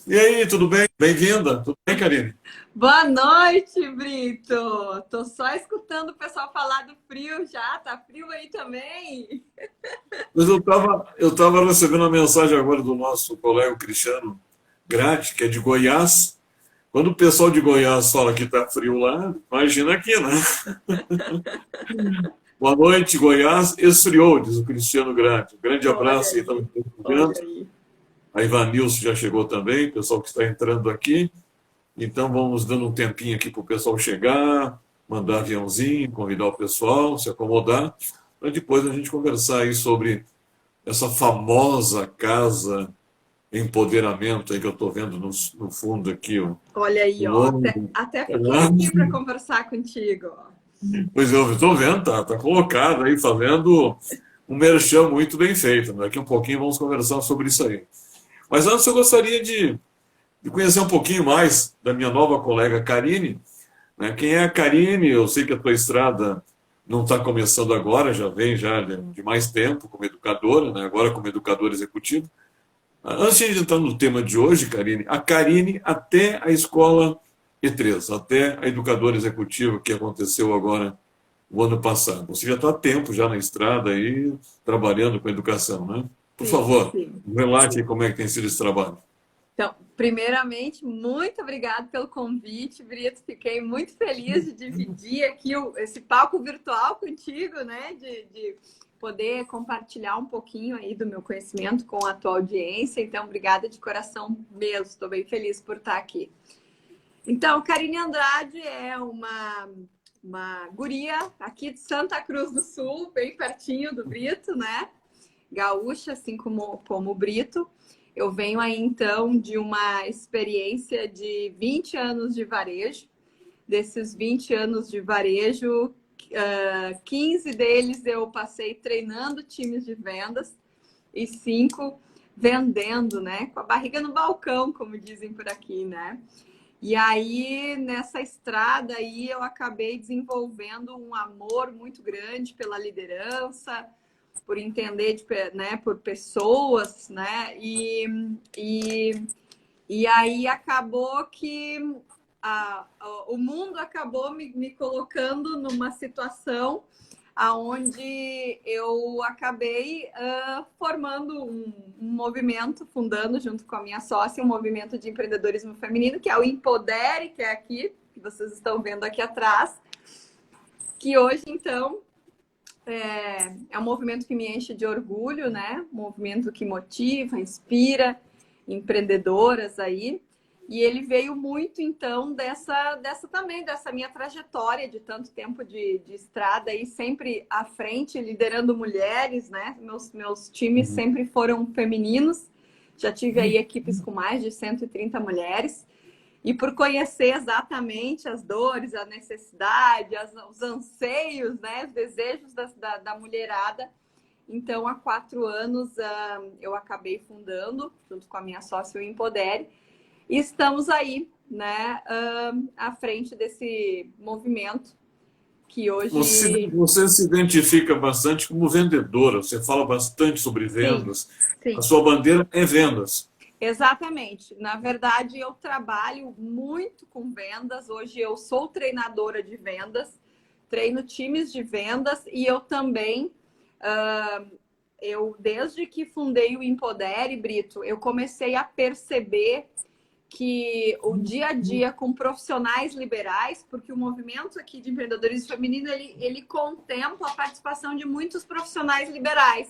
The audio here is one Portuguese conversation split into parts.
E aí, tudo bem? Bem-vinda. Tudo bem, Karine? Boa noite, Brito! Tô só escutando o pessoal falar do frio já. Tá frio aí também? Mas eu tava recebendo uma mensagem agora do nosso colega Cristiano Gratti, que é de Goiás. Quando o pessoal de Goiás fala que tá frio lá, imagina aqui, né? Boa noite, Goiás. Esfriou, diz o Cristiano Gratti. Um grande Olha abraço aí, estamos aí, vendo. olha aí. A Ivanilson já chegou também, o pessoal que está entrando aqui. Então vamos dando um tempinho aqui para o pessoal chegar, mandar aviãozinho, convidar o pessoal, se acomodar, para depois a gente conversar aí sobre essa famosa casa empoderamento aí que eu estou vendo no fundo aqui, ó. Olha aí, ó. Um Até fiquei aqui para conversar contigo. Ó. Pois eu estou vendo, tá colocado aí, fazendo um merchan muito bem feito. Daqui a um pouquinho vamos conversar sobre isso aí. Mas antes eu gostaria de conhecer um pouquinho mais da minha nova colega Karine, né? Quem é a Karine? Eu sei que a tua estrada não está começando agora, já vem já de mais tempo como educadora, né? Agora como educadora executiva. Antes de entrar no tema de hoje, Karine, a Karine até a escola E3, até a educadora executiva que aconteceu agora o ano passado. Você já está há tempo já na estrada aí, trabalhando com educação, né? Por Sim, favor, sim. relate aí como é que tem sido esse trabalho. Então, primeiramente, muito obrigada pelo convite, Brito. Fiquei muito feliz de dividir aqui esse palco virtual contigo, né? De poder compartilhar um pouquinho aí do meu conhecimento com a tua audiência. Então, obrigada de coração mesmo. Estou bem feliz por estar aqui. Então, Karine Andrade é uma guria aqui de Santa Cruz do Sul, bem pertinho do Brito, né? Gaúcha, assim como o Brito. Eu venho aí, então, de uma experiência de 20 anos de varejo. Desses 20 anos de varejo, 15 deles eu passei treinando times de vendas e 5 vendendo, né? Com a barriga no balcão, como dizem por aqui, né? E aí, nessa estrada aí, eu acabei desenvolvendo um amor muito grande pela liderança, por entender, né, por pessoas, né? E, e aí acabou que o mundo acabou me colocando numa situação aonde eu acabei formando um movimento, fundando junto com a minha sócia um movimento de empreendedorismo feminino, que é o Empodere, que é aqui, que vocês estão vendo aqui atrás, que hoje, então, é um movimento que me enche de orgulho, né? Um movimento que motiva, inspira empreendedoras aí. E ele veio muito, então, dessa minha trajetória de tanto tempo de estrada aí, sempre à frente, liderando mulheres, né? Meus times sempre foram femininos. Já tive aí equipes com mais de 130 mulheres. E por conhecer exatamente as dores, a necessidade, os anseios, né, os desejos da mulherada. Então, há 4 anos, eu acabei fundando, junto com a minha sócia, o Empodere, e estamos aí, né, à frente desse movimento que hoje... Você se identifica bastante como vendedora, você fala bastante sobre Sim, vendas. A sim. sua bandeira é vendas. Exatamente. Na verdade, eu trabalho muito com vendas. Hoje eu sou treinadora de vendas, treino times de vendas e eu também, desde que fundei o Empodere, Brito, eu comecei a perceber que o dia a dia com profissionais liberais, porque o movimento aqui de empreendedorismo feminino, ele contempla a participação de muitos profissionais liberais.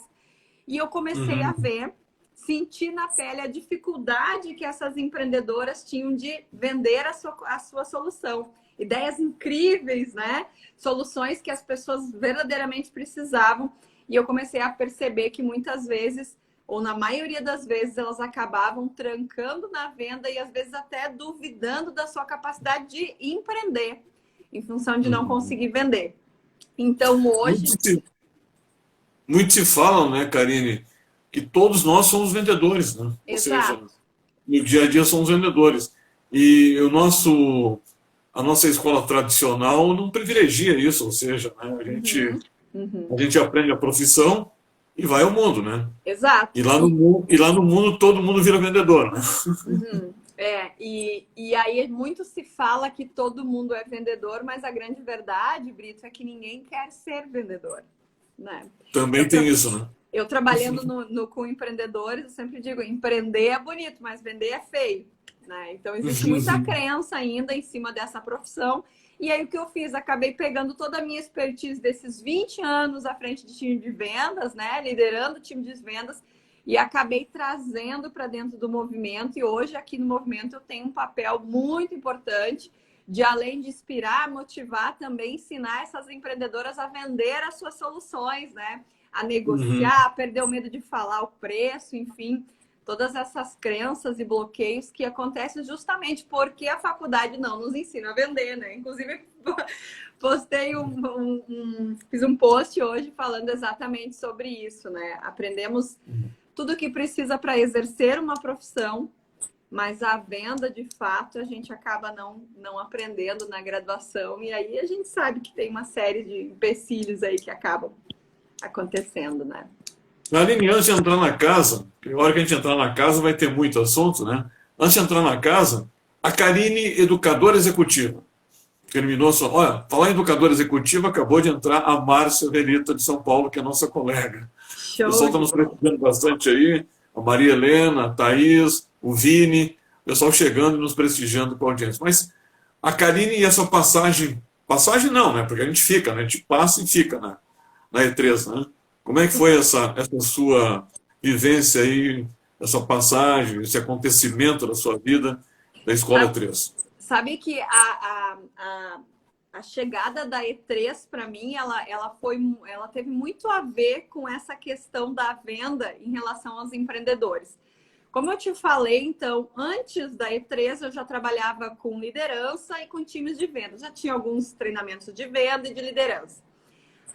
E eu comecei a Uhum. ver, sentir na pele a dificuldade que essas empreendedoras tinham de vender a sua solução. Ideias incríveis, né? Soluções que as pessoas verdadeiramente precisavam. E eu comecei a perceber que muitas vezes, ou na maioria das vezes, elas acabavam trancando na venda e às vezes até duvidando da sua capacidade de empreender, em função de não Uhum. conseguir vender. Então, Muito hoje, se, muito se falam, né, Karine, que todos nós somos vendedores, né? Ou seja, exato. no dia a dia somos vendedores. E a nossa escola tradicional não privilegia isso, ou seja, né, Uhum, uhum. a gente aprende a profissão e vai ao mundo, né? Exato. E lá no mundo todo mundo vira vendedor, né? Uhum. E aí muito se fala que todo mundo é vendedor, mas a grande verdade, Brito, é que ninguém quer ser vendedor, né? Também tem isso, né? Eu trabalhando com empreendedores, eu sempre digo, empreender é bonito, mas vender é feio, né? Então existe muita crença ainda em cima dessa profissão. E aí o que eu fiz? Acabei pegando toda a minha expertise desses 20 anos à frente de time de vendas, né? Liderando o time de vendas, e acabei trazendo para dentro do movimento. E hoje aqui no movimento eu tenho um papel muito importante de, além de inspirar, motivar, também ensinar essas empreendedoras a vender as suas soluções, né? A negociar, perder o medo de falar o preço, enfim, todas essas crenças e bloqueios que acontecem justamente porque a faculdade não nos ensina a vender, né? Inclusive, postei fiz um post hoje falando exatamente sobre isso, né? Aprendemos tudo o que precisa para exercer uma profissão, mas a venda, de fato, a gente acaba não aprendendo na graduação, e aí a gente sabe que tem uma série de empecilhos aí que acabam acontecendo, né? Aline, antes de entrar na casa, que a hora que a gente entrar na casa vai ter muito assunto, né? Antes de entrar na casa, a Karine, educadora executiva, terminou só. Olha, falar em educadora executiva, acabou de entrar a Márcia Verita de São Paulo, que é nossa colega. O pessoal está nos prestigiando bastante aí, a Maria Helena, a Thaís, o Vini, o pessoal chegando e nos prestigiando com a audiência. Mas a Karine e essa passagem não, né? Porque a gente fica, né? A gente passa e fica na E3, né? Como é que foi essa sua vivência aí, essa passagem, esse acontecimento da sua vida da Escola E3? Sabe que a chegada da E3 para mim, ela teve muito a ver com essa questão da venda em relação aos empreendedores. Como eu te falei, então, antes da E3 eu já trabalhava com liderança e com times de venda. Já tinha alguns treinamentos de venda e de liderança.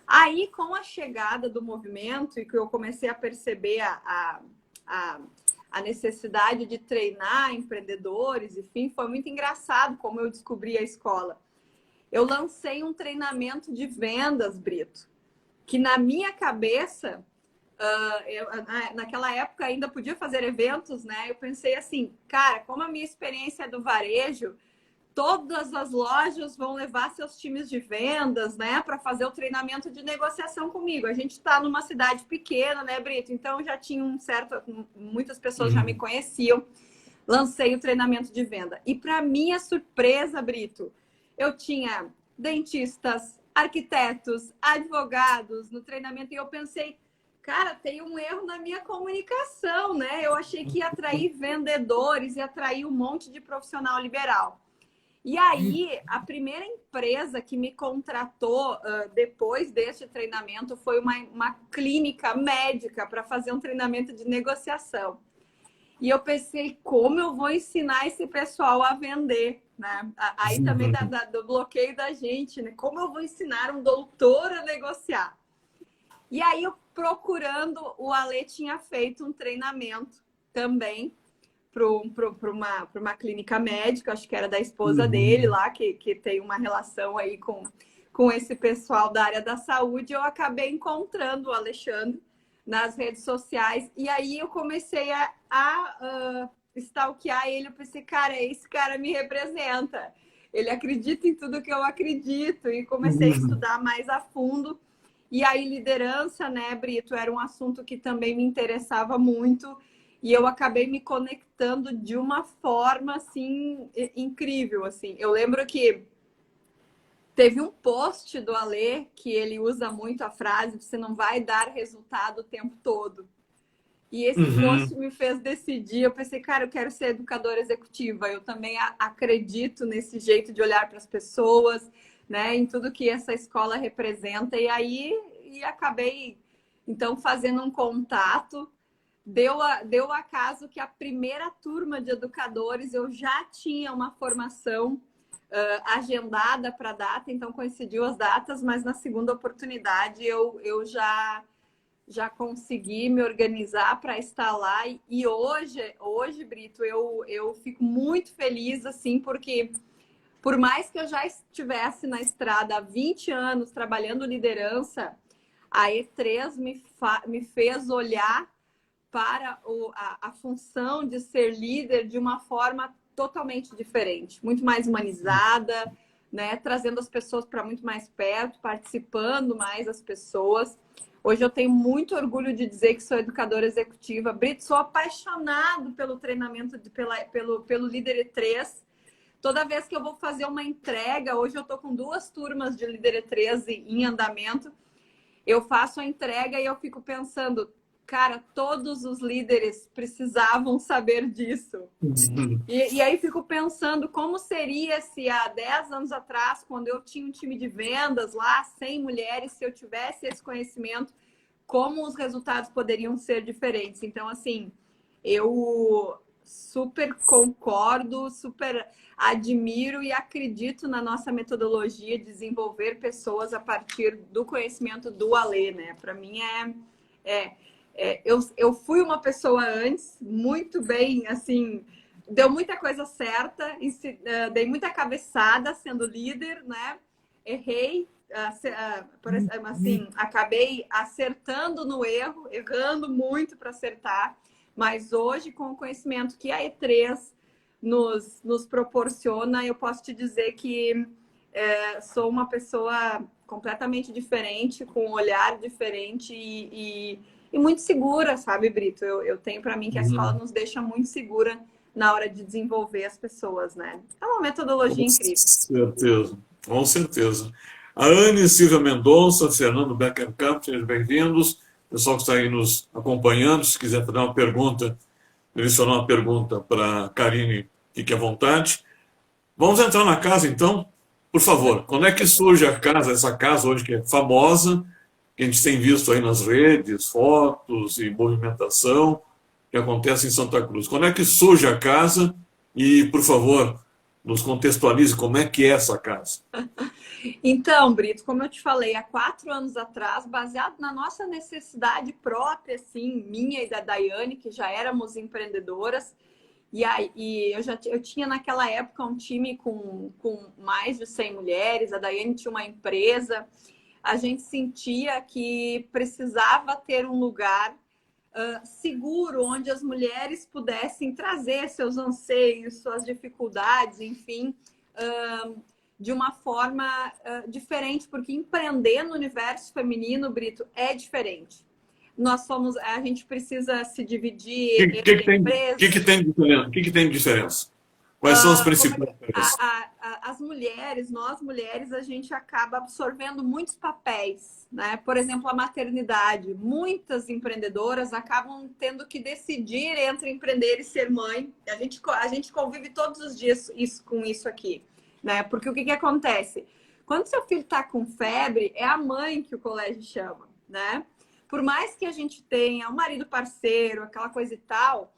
Aí, com a chegada do movimento e que eu comecei a perceber a necessidade de treinar empreendedores, enfim, foi muito engraçado como eu descobri a escola. Eu lancei um treinamento de vendas, Brito, que na minha cabeça, naquela época ainda podia fazer eventos, né? Eu pensei assim, cara, como a minha experiência é do varejo, todas as lojas vão levar seus times de vendas, né, para fazer o treinamento de negociação comigo. A gente está numa cidade pequena, né, Brito? Então já tinha muitas pessoas já me conheciam. Lancei o treinamento de venda. E para minha surpresa, Brito, eu tinha dentistas, arquitetos, advogados no treinamento, e eu pensei, cara, tem um erro na minha comunicação, né? Eu achei que ia atrair vendedores, ia atrair um monte de profissional liberal. E aí, a primeira empresa que me contratou depois deste treinamento foi uma clínica médica para fazer um treinamento de negociação. E eu pensei, como eu vou ensinar esse pessoal a vender, né? Aí também do bloqueio da gente, né? Como eu vou ensinar um doutor a negociar? E aí, eu procurando, o Ale tinha feito um treinamento também para uma clínica médica, acho que era da esposa dele lá, que tem uma relação aí com esse pessoal da área da saúde. Eu acabei encontrando o Alexandre nas redes sociais, e aí eu comecei a stalkear ele. Eu pensei, cara, esse cara me representa, ele acredita em tudo que eu acredito, e comecei a estudar mais a fundo. E aí liderança, né, Brito, era um assunto que também me interessava muito. E eu acabei me conectando de uma forma, assim, incrível, assim. Eu lembro que teve um post do Alê que ele usa muito a frase: você não vai dar resultado o tempo todo. E esse post me fez decidir. Eu pensei, cara, eu quero ser educadora executiva. Eu também acredito nesse jeito de olhar para as pessoas, né, em tudo que essa escola representa. E aí acabei, então, fazendo um contato. Deu acaso que a primeira turma de educadores eu já tinha uma formação agendada para a data, então coincidiu as datas, mas na segunda oportunidade eu já consegui me organizar para estar lá. E hoje, Brito, eu fico muito feliz, assim, porque por mais que eu já estivesse na estrada há 20 anos trabalhando liderança, a E3 me fez olhar para a função de ser líder de uma forma totalmente diferente, muito mais humanizada, né? Trazendo as pessoas para muito mais perto, participando mais as pessoas. Hoje eu tenho muito orgulho de dizer que sou educadora executiva. Brito, sou apaixonado pelo treinamento, pelo Líder E3. Toda vez que eu vou fazer uma entrega, hoje eu estou com 2 turmas de Líder E3 em andamento, eu faço a entrega e eu fico pensando, cara, todos os líderes precisavam saber disso. E aí fico pensando como seria se há 10 anos atrás, quando eu tinha um time de vendas lá, 100 mulheres, se eu tivesse esse conhecimento, como os resultados poderiam ser diferentes. Então, assim, eu super concordo, super admiro e acredito na nossa metodologia de desenvolver pessoas a partir do conhecimento do Alê, né? Para mim eu fui uma pessoa antes, muito bem, assim, deu muita coisa certa, dei muita cabeçada sendo líder, né? Errei, assim, acabei acertando no erro, errando muito para acertar, mas hoje, com o conhecimento que a E3 nos proporciona, eu posso te dizer que sou uma pessoa completamente diferente, com um olhar diferente e muito segura, sabe, Brito? Eu tenho para mim que a escola nos deixa muito segura na hora de desenvolver as pessoas, né? É uma metodologia incrível. Com certeza, com certeza. A Anne Silvia Mendonça, Fernando Beckerkamp, sejam bem-vindos. O pessoal que está aí nos acompanhando, se quiser fazer uma pergunta, direcionar uma pergunta para a Karine, fique à vontade. Vamos entrar na casa, então? Por favor, quando é que surge a casa, essa casa hoje que é famosa, que a gente tem visto aí nas redes, fotos e movimentação que acontece em Santa Cruz? Quando é que surge a casa? E, por favor, nos contextualize como é que é essa casa. Então, Brito, como eu te falei, há 4 anos atrás, baseado na nossa necessidade própria, assim, minha e da Daiane, que já éramos empreendedoras, e eu tinha naquela época um time com mais de 100 mulheres, a Daiane tinha uma empresa, a gente sentia que precisava ter um lugar seguro, onde as mulheres pudessem trazer seus anseios, suas dificuldades, enfim, de uma forma diferente, porque empreender no universo feminino, Brito, é diferente. A gente precisa se dividir entre empresas. O que tem de diferença? Quais são as principais diferenças? As mulheres, nós mulheres, a gente acaba absorvendo muitos papéis, né? Por exemplo, a maternidade. Muitas empreendedoras acabam tendo que decidir entre empreender e ser mãe. A gente convive todos os dias com isso aqui, né? Porque o que acontece? Quando seu filho está com febre, é a mãe que o colégio chama, né? Por mais que a gente tenha um marido parceiro, aquela coisa e tal,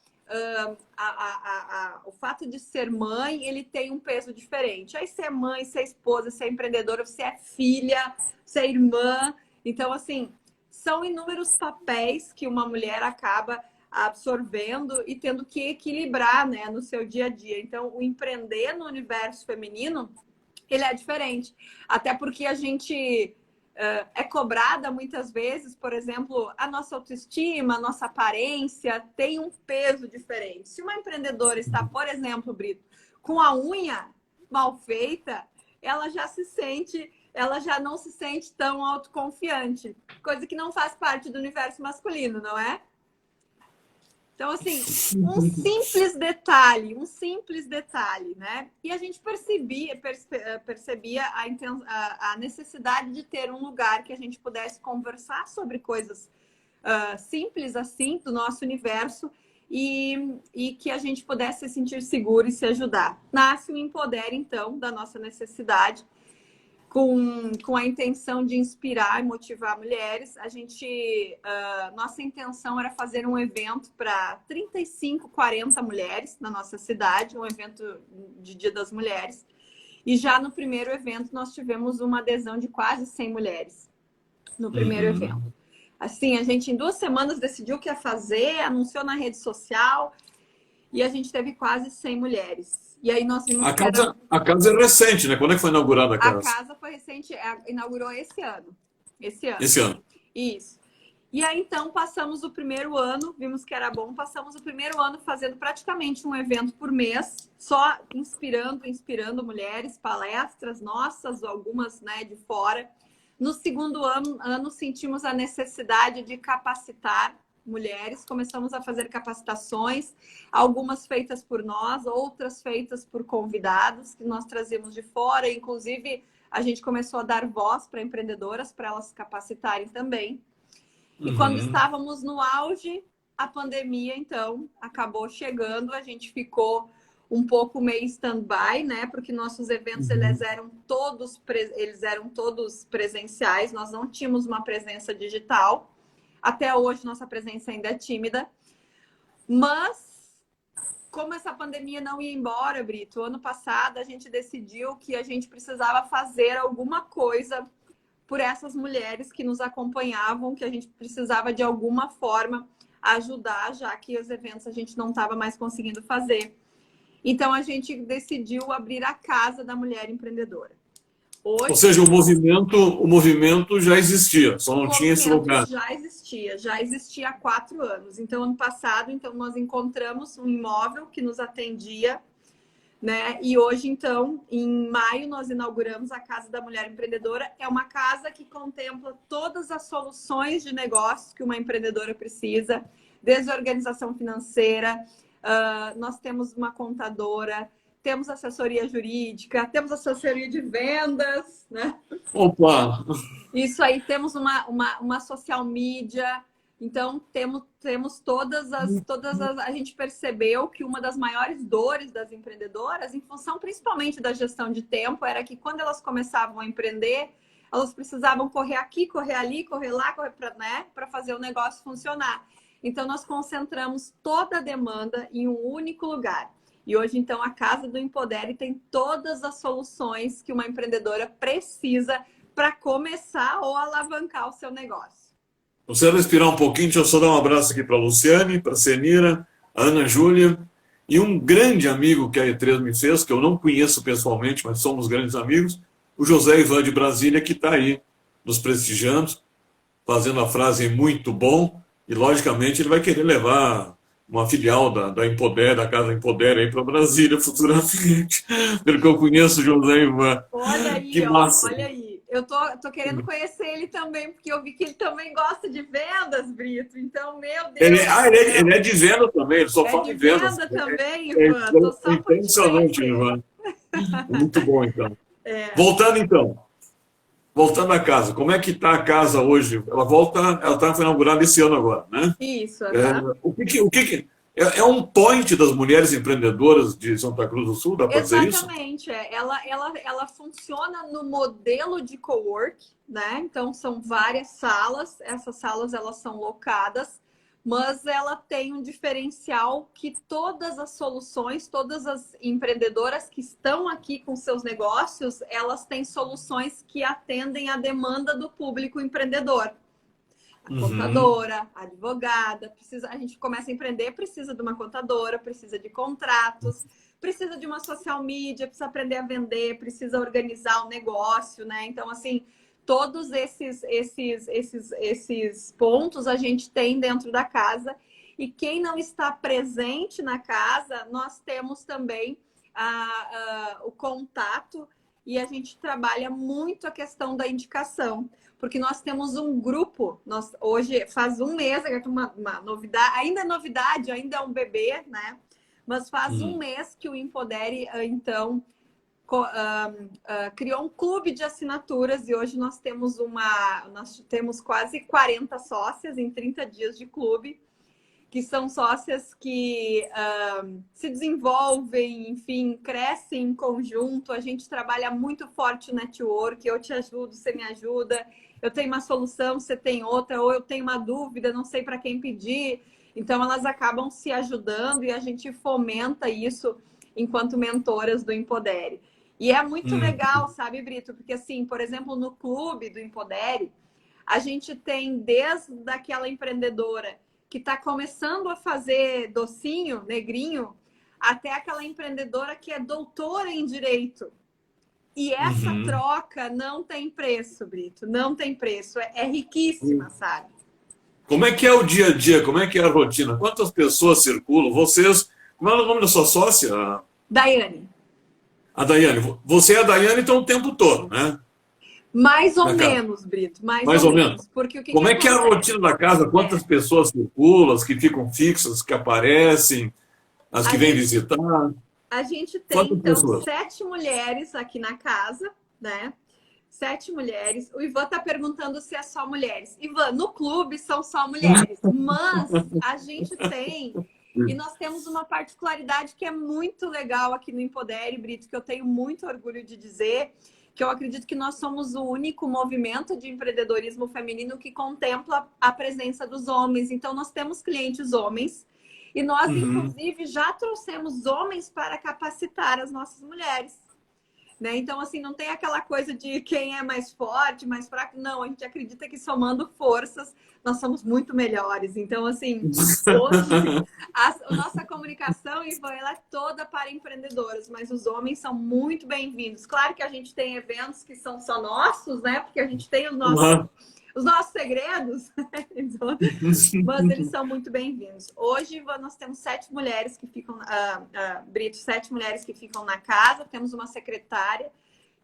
o fato de ser mãe, ele tem um peso diferente. Aí ser mãe, ser esposa, ser empreendedora, você é filha, você é irmã. Então, assim, são inúmeros papéis que uma mulher acaba absorvendo e tendo que equilibrar, né, no seu dia a dia. Então, o empreender no universo feminino, ele é diferente. Até porque a gente é cobrada muitas vezes, por exemplo, a nossa autoestima, a nossa aparência tem um peso diferente. Se uma empreendedora está, por exemplo, Brito, com a unha mal feita, ela já não se sente tão autoconfiante, coisa que não faz parte do universo masculino, não é? Então, assim, um simples detalhe, né? E a gente percebia a necessidade de ter um lugar que a gente pudesse conversar sobre coisas simples assim do nosso universo e que a gente pudesse se sentir seguro e se ajudar. Nasce o Empodere, então, da nossa necessidade, com a intenção de inspirar e motivar mulheres. Nossa intenção era fazer um evento para 35, 40 mulheres na nossa cidade, um evento de Dia das Mulheres. E já no primeiro evento nós tivemos uma adesão de quase 100 mulheres no primeiro evento. Assim, a gente em 2 semanas decidiu o que ia fazer, anunciou na rede social e a gente teve quase 100 mulheres. E aí nós vimos a casa é recente, né? Quando é que foi inaugurada a casa? A casa foi recente, inaugurou esse ano. Esse ano. Isso. E aí, então, passamos o primeiro ano, vimos que era bom, passamos o primeiro ano fazendo praticamente um evento por mês, só inspirando mulheres, palestras nossas, algumas, né, de fora. No segundo ano sentimos a necessidade de capacitar mulheres, começamos a fazer capacitações, algumas feitas por nós, outras feitas por convidados que nós trazíamos de fora, inclusive a gente começou a dar voz para empreendedoras, para elas se capacitarem também. E quando estávamos no auge, a pandemia, então, acabou chegando. A gente ficou um pouco meio stand-by, né? Porque nossos eventos eles eram todos presenciais. Nós não tínhamos uma presença digital. Até hoje, nossa presença ainda é tímida. Mas, como essa pandemia não ia embora, Brito, ano passado a gente decidiu que a gente precisava fazer alguma coisa por essas mulheres que nos acompanhavam, que a gente precisava de alguma forma ajudar, já que os eventos a gente não estava mais conseguindo fazer. Então a gente decidiu abrir a Casa da Mulher Empreendedora. Hoje, ou seja, o movimento já existia, só não tinha esse lugar. Já existia há 4 anos. Então, ano passado, nós encontramos um imóvel que nos atendia, né? E hoje, então, em maio, nós inauguramos a Casa da Mulher Empreendedora. É uma casa que contempla todas as soluções de negócios que uma empreendedora precisa, desde a organização financeira, nós temos uma contadora, temos assessoria jurídica, temos assessoria de vendas, né? Opa! Isso aí, temos uma social media. Então, temos todas as... A gente percebeu que uma das maiores dores das empreendedoras, em função principalmente da gestão de tempo, era que quando elas começavam a empreender, elas precisavam correr aqui, correr ali, correr lá, correr para fazer o negócio funcionar. Então, nós concentramos toda a demanda em um único lugar. E hoje, então, a Casa do Empodere tem todas as soluções que uma empreendedora precisa para começar ou alavancar o seu negócio. Você vai respirar um pouquinho, deixa eu só dar um abraço aqui para a Luciane, para a Senira, a Ana Júlia e um grande amigo que a E3 me fez, que eu não conheço pessoalmente, mas somos grandes amigos, o José Ivan de Brasília, que está aí nos prestigiando, fazendo a frase muito bom, e logicamente ele vai querer levar uma filial da Empodere, da Casa Empodere aí para Brasília futuramente, pelo que eu conheço o José Ivan. Olha aí, que massa. Olha aí. Eu tô querendo conhecer ele também, porque eu vi que ele também gosta de vendas, Brito. Então, meu Deus. Ele é de venda também, ele só fala de vendas. Venda também, Ivan. Tô só impressionante, Ivan. Muito bom, então. Voltando à casa, como é que está a casa hoje? Ela está inaugurada esse ano agora, né? Isso. É um point das mulheres empreendedoras de Santa Cruz do Sul, dá para dizer isso? Exatamente. Ela funciona no modelo de cowork, né? Então, são várias salas. Essas salas, elas são locadas, mas ela tem um diferencial que todas as soluções, todas as empreendedoras que estão aqui com seus negócios, elas têm soluções que atendem à demanda do público empreendedor. A contadora, a advogada, a gente começa a empreender, precisa de uma contadora, precisa de contratos, precisa de uma social media, precisa aprender a vender, precisa organizar o negócio, né? Então, assim, todos esses pontos a gente tem dentro da casa. E quem não está presente na casa, nós temos também o contato, e a gente trabalha muito a questão da indicação. Porque nós temos um grupo, hoje faz um mês, é uma novidade, ainda é novidade, ainda é um bebê, né? Mas faz um mês que o Empodere, então, criou um clube de assinaturas, e hoje nós temos quase 40 sócias em 30 dias de clube, que são sócias que se desenvolvem, enfim, crescem em conjunto. A gente trabalha muito forte o network, eu te ajudo, você me ajuda, eu tenho uma solução, você tem outra, ou eu tenho uma dúvida, não sei para quem pedir. Então, elas acabam se ajudando e a gente fomenta isso enquanto mentoras do Empodere. E é muito legal, sabe, Brito? Porque, assim, por exemplo, no clube do Empodere, a gente tem desde aquela empreendedora que está começando a fazer docinho, negrinho, até aquela empreendedora que é doutora em Direito. E essa troca não tem preço, Brito. Não tem preço. É riquíssima, sabe? Como é que é o dia a dia? Como é que é a rotina? Quantas pessoas circulam? Vocês... Como é o nome da sua sócia? Daiane. A Daiane. Você e a Daiane estão o tempo todo, né? Mais ou Na casa. menos, Brito, mais Mais ou ou menos. menos. Porque o que Como que é que é a acontece? rotina da casa? Quantas pessoas circulam? As que ficam fixas, as que aparecem, as A que vêm gente, visitar? a gente tem, Quantas então, pessoas? 7 mulheres aqui na casa, né? 7 mulheres. O Ivan está perguntando se é só mulheres. Ivan, no clube são só mulheres, mas a gente tem, e nós temos uma particularidade que é muito legal aqui no Empodere, Brito, que eu tenho muito orgulho de dizer, que eu acredito que nós somos o único movimento de empreendedorismo feminino que contempla a presença dos homens. Então, nós temos clientes homens e nós, Uhum. inclusive, já trouxemos homens para capacitar as nossas mulheres. Né? Então, assim, não tem aquela coisa de quem é mais forte, mais fraco. Não, a gente acredita que somando forças, nós somos muito melhores. Então, assim, hoje, a nossa comunicação, Ivan, ela é toda para empreendedoras, mas os homens são muito bem-vindos. Claro que a gente tem eventos que são só nossos, né? Porque a gente tem os nossos segredos, mas eles são muito bem-vindos. Hoje nós temos 7 mulheres que ficam, Brito, 7 mulheres que ficam na casa, temos uma secretária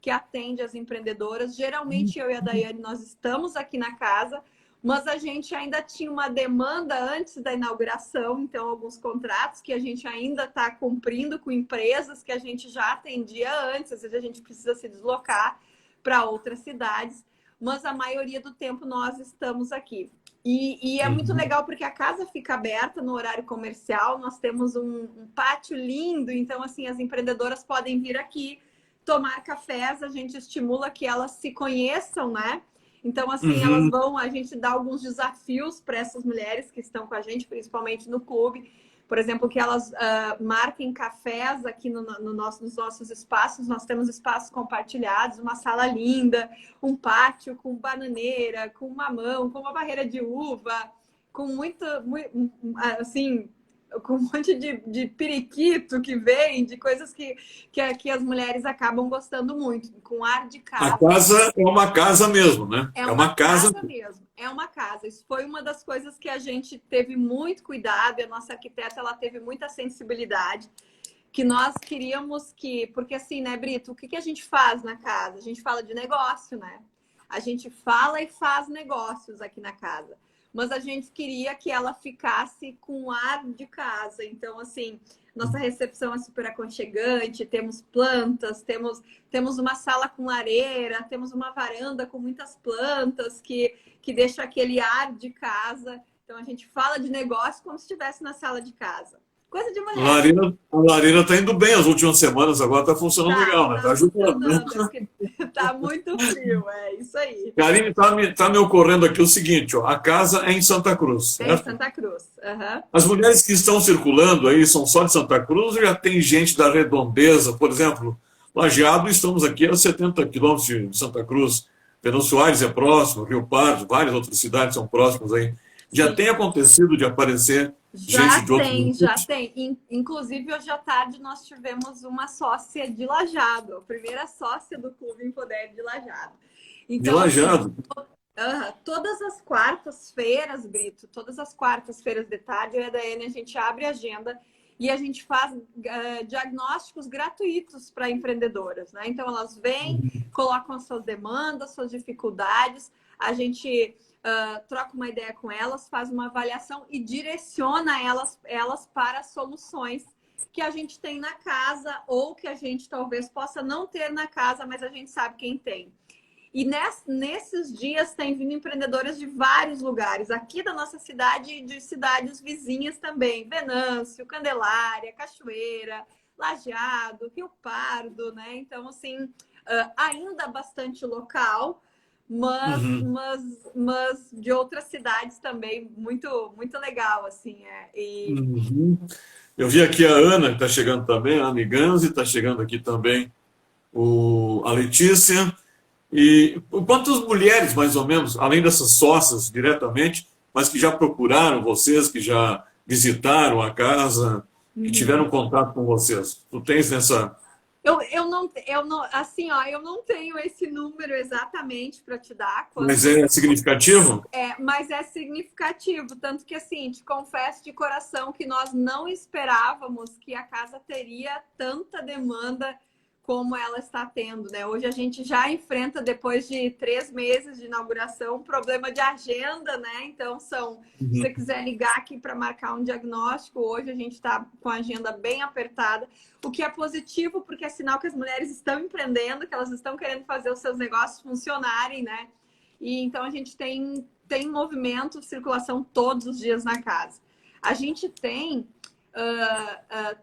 que atende as empreendedoras. Geralmente eu e a Daiane, nós estamos aqui na casa, mas a gente ainda tinha uma demanda antes da inauguração, então alguns contratos que a gente ainda está cumprindo com empresas que a gente já atendia antes, às vezes a gente precisa se deslocar para outras cidades, mas a maioria do tempo nós estamos aqui. E é muito legal porque a casa fica aberta no horário comercial, nós temos um pátio lindo, então assim, as empreendedoras podem vir aqui tomar cafés, a gente estimula que elas se conheçam, né? Então, assim, elas vão, a gente dá alguns desafios para essas mulheres que estão com a gente, principalmente no clube. Por exemplo, que elas marquem cafés aqui nos nossos espaços. Nós temos espaços compartilhados, uma sala linda, um pátio com bananeira, com mamão, com uma barreira de uva, com assim, com um monte de periquito que vem, de coisas que as mulheres acabam gostando muito, com ar de casa. A casa é uma casa mesmo, né? É uma casa mesmo, é uma casa. Isso foi uma das coisas que a gente teve muito cuidado, e a nossa arquiteta ela teve muita sensibilidade, que nós queríamos que... Porque assim, né, Brito, o que a gente faz na casa? A gente fala de negócio, né? A gente fala e faz negócios aqui na casa. Mas a gente queria que ela ficasse com ar de casa. Então, assim, nossa recepção é super aconchegante, temos plantas, temos uma sala com lareira, temos uma varanda com muitas plantas que deixa aquele ar de casa. Então, a gente fala de negócio como se estivesse na sala de casa. Coisa de mulher. A lareira está indo bem as últimas semanas, agora está funcionando legal, né? Está ajudando, né? Está muito frio, é isso aí. Karine, está me ocorrendo aqui o seguinte, ó, a casa é em Santa Cruz, certo? É em Santa Cruz. As mulheres que estão circulando aí são só de Santa Cruz ou já tem gente da redondeza? Por exemplo, Lajeado, estamos aqui a 70 quilômetros de Santa Cruz, Venâncio Soares é próximo, Rio Pardo, várias outras cidades são próximas aí. Já tem acontecido de aparecer gente de outros municípios? Já tem. Inclusive, hoje à tarde nós tivemos uma sócia de Lajeado, a primeira sócia do Clube Empodere de Lajeado. Então, de Lajeado? Todas as quartas-feiras, Brito, todas as quartas-feiras de tarde, eu e a Daiane, a gente abre a agenda e a gente faz diagnósticos gratuitos para empreendedoras, né? Então, elas vêm, colocam as suas demandas, suas dificuldades, a gente... troca uma ideia com elas, faz uma avaliação e direciona elas para soluções que a gente tem na casa ou que a gente talvez possa não ter na casa, mas a gente sabe quem tem. E nesses dias tem vindo empreendedoras de vários lugares, aqui da nossa cidade e de cidades vizinhas também, Venâncio, Candelária, Cachoeira, Lajeado, Rio Pardo, né? Então, assim, ainda bastante local, mas de outras cidades também, muito, muito legal, assim. Eu vi aqui a Ana, que está chegando também, a Ana Iganzi, está chegando aqui também a Letícia. E quantas mulheres, mais ou menos, além dessas sócias diretamente, mas que já procuraram vocês, que já visitaram a casa, que tiveram contato com vocês? Tu tens nessa... assim, ó, eu não tenho esse número exatamente para te dar. Mas é significativo? Mas é significativo, tanto que assim, te confesso de coração que nós não esperávamos que a casa teria tanta demanda como ela está tendo, né? Hoje a gente já enfrenta, depois de 3 meses de inauguração, um problema de agenda, né? Então, se você quiser ligar aqui para marcar um diagnóstico, hoje a gente está com a agenda bem apertada, o que é positivo, porque é sinal que as mulheres estão empreendendo, que elas estão querendo fazer os seus negócios funcionarem, né? E então a gente tem movimento, circulação todos os dias na casa. A gente tem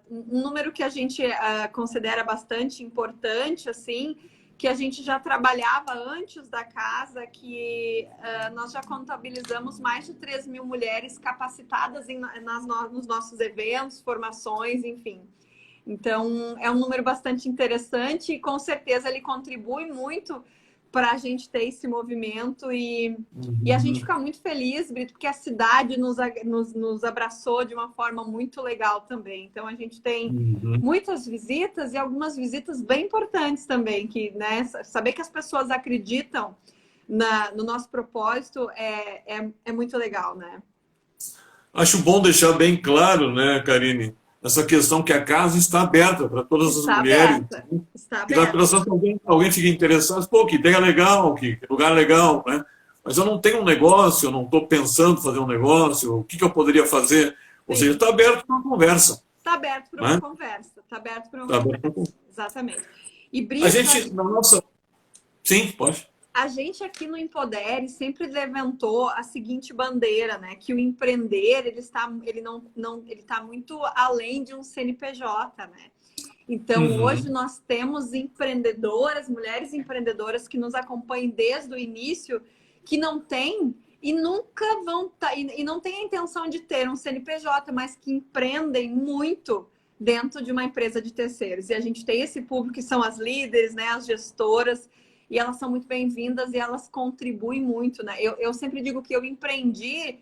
um número que a gente considera bastante importante, assim, que a gente já trabalhava antes da casa, que nós já contabilizamos mais de 3 mil mulheres capacitadas nos nossos eventos, formações, enfim. Então, é um número bastante interessante e, com certeza, ele contribui muito para a gente ter esse movimento e a gente fica muito feliz, Brito, porque a cidade nos abraçou de uma forma muito legal também. Então, a gente tem muitas visitas e algumas visitas bem importantes também, que, né, saber que as pessoas acreditam no nosso propósito é muito legal, né? Acho bom deixar bem claro, né, Karine, essa questão que a casa está aberta para todas as mulheres. Está E aberta. alguém fica interessado, pô, que ideia legal, que lugar legal, né? Mas eu não tenho um negócio, eu não estou pensando em fazer um negócio, o que eu poderia fazer? Ou seja, está aberto para uma conversa. Está aberto para uma conversa. Está aberto para uma conversa. Exatamente. E Brito, a gente, na nossa... Sim, pode. A gente aqui no Empodere sempre levantou a seguinte bandeira, né? Que o empreender, ele está muito além de um CNPJ, né? Então, hoje nós temos empreendedoras, mulheres empreendedoras que nos acompanham desde o início, que não têm e nunca vão e não têm a intenção de ter um CNPJ, mas que empreendem muito dentro de uma empresa de terceiros. E a gente tem esse público que são as líderes, né? As gestoras. E elas são muito bem-vindas e elas contribuem muito, né? Eu sempre digo que eu empreendi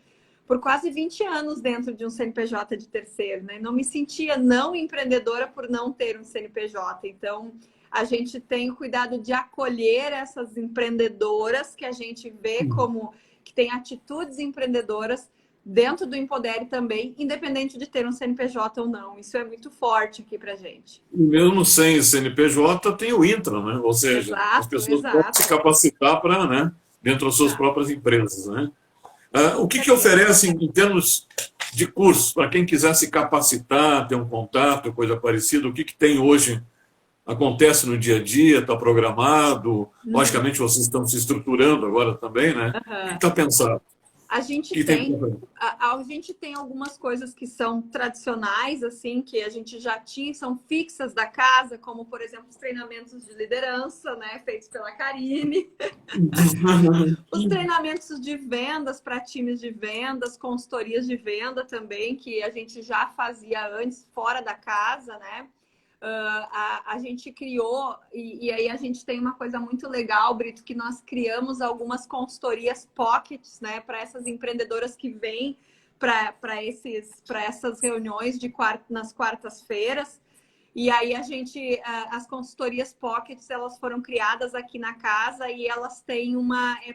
por quase 20 anos dentro de um CNPJ de terceiro, né? Não me sentia não empreendedora por não ter um CNPJ. Então, a gente tem o cuidado de acolher essas empreendedoras que a gente vê como que têm atitudes empreendedoras dentro do Empodere também, independente de ter um CNPJ ou não. Isso é muito forte aqui pra gente. Mesmo sem CNPJ, tem o intra, né? Ou seja, as pessoas podem se capacitar para, né, dentro das suas próprias empresas, né? O que oferece em termos de curso, para quem quiser se capacitar, ter um contato, coisa parecida, o que tem hoje, acontece no dia a dia, está programado, logicamente vocês estão se estruturando agora também, né? O que está pensado? A gente tem algumas coisas que são tradicionais, assim, que a gente já tinha, são fixas da casa, como, por exemplo, os treinamentos de liderança, né, feitos pela Karine. Os treinamentos de vendas para times de vendas, consultorias de venda também, que a gente já fazia antes, fora da casa, né? A gente criou, e aí a gente tem uma coisa muito legal, Brito, que nós criamos algumas consultorias pockets, né, para essas empreendedoras que vêm para essas reuniões nas quartas-feiras. E aí as consultorias pockets, elas foram criadas aqui na casa e elas têm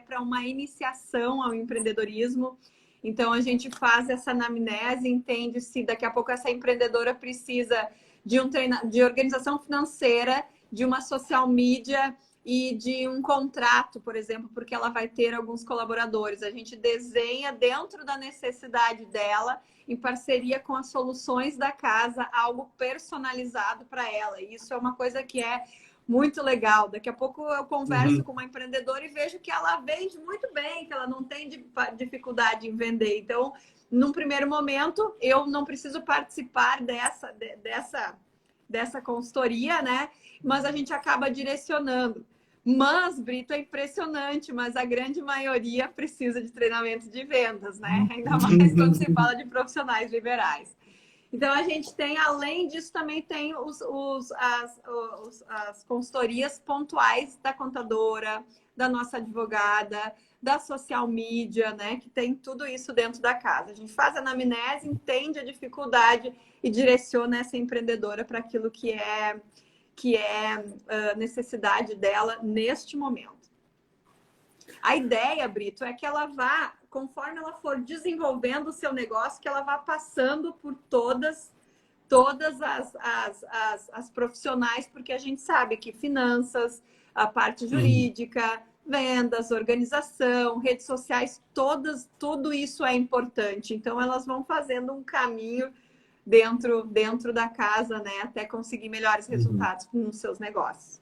para uma iniciação ao empreendedorismo. Então a gente faz essa anamnese, entende se daqui a pouco essa empreendedora precisa de organização financeira, de uma social media e de um contrato, por exemplo, porque ela vai ter alguns colaboradores. A gente desenha dentro da necessidade dela, em parceria com as soluções da casa, algo personalizado para ela. E isso é uma coisa que é muito legal. Daqui a pouco eu converso com uma empreendedora e vejo que ela vende muito bem, que ela não tem dificuldade em vender. Então, num primeiro momento, eu não preciso participar dessa consultoria, né? Mas a gente acaba direcionando. Mas, Brito, é impressionante, mas a grande maioria precisa de treinamento de vendas, né? Ainda mais quando se fala de profissionais liberais. Então, a gente tem, além disso, também tem as consultorias pontuais da contadora, da nossa advogada, da social media, né? Que tem tudo isso dentro da casa. A gente faz a anamnese, entende a dificuldade e direciona essa empreendedora para aquilo que que é a necessidade dela neste momento. A ideia, Brito, é que ela vá, conforme ela for desenvolvendo o seu negócio, que ela vá passando por todas as profissionais, porque a gente sabe que finanças, a parte jurídica, vendas, organização, redes sociais, tudo isso é importante. Então, elas vão fazendo um caminho dentro da casa, né, até conseguir melhores resultados nos seus negócios.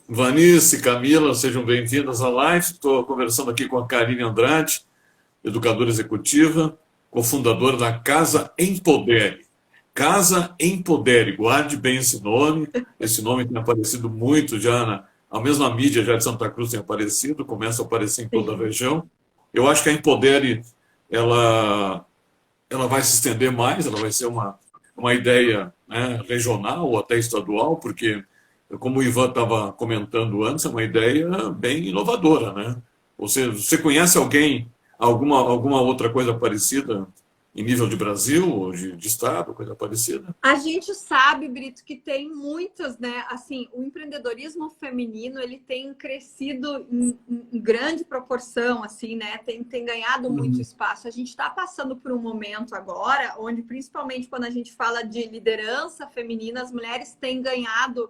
Vanice, Camila, sejam bem-vindas à live. Estou conversando aqui com a Karine Andrade, educadora executiva, cofundadora da Casa Empodere. Casa Empodere, guarde bem esse nome. Esse nome tem aparecido muito já, a mesma mídia já de Santa Cruz tem aparecido, começa a aparecer em toda a região. Eu acho que a Empodere, ela vai se estender mais, ela vai ser uma ideia, né, regional ou até estadual, porque, como o Ivan estava comentando antes, é uma ideia bem inovadora, né? Você conhece alguém, alguma outra coisa parecida em nível de Brasil ou de estado, coisa parecida? A gente sabe, Brito, que tem muitas, né? Assim, o empreendedorismo feminino, ele tem crescido em grande proporção, assim, né? Tem ganhado muito espaço. A gente está passando por um momento agora, onde, principalmente quando a gente fala de liderança feminina, as mulheres têm ganhado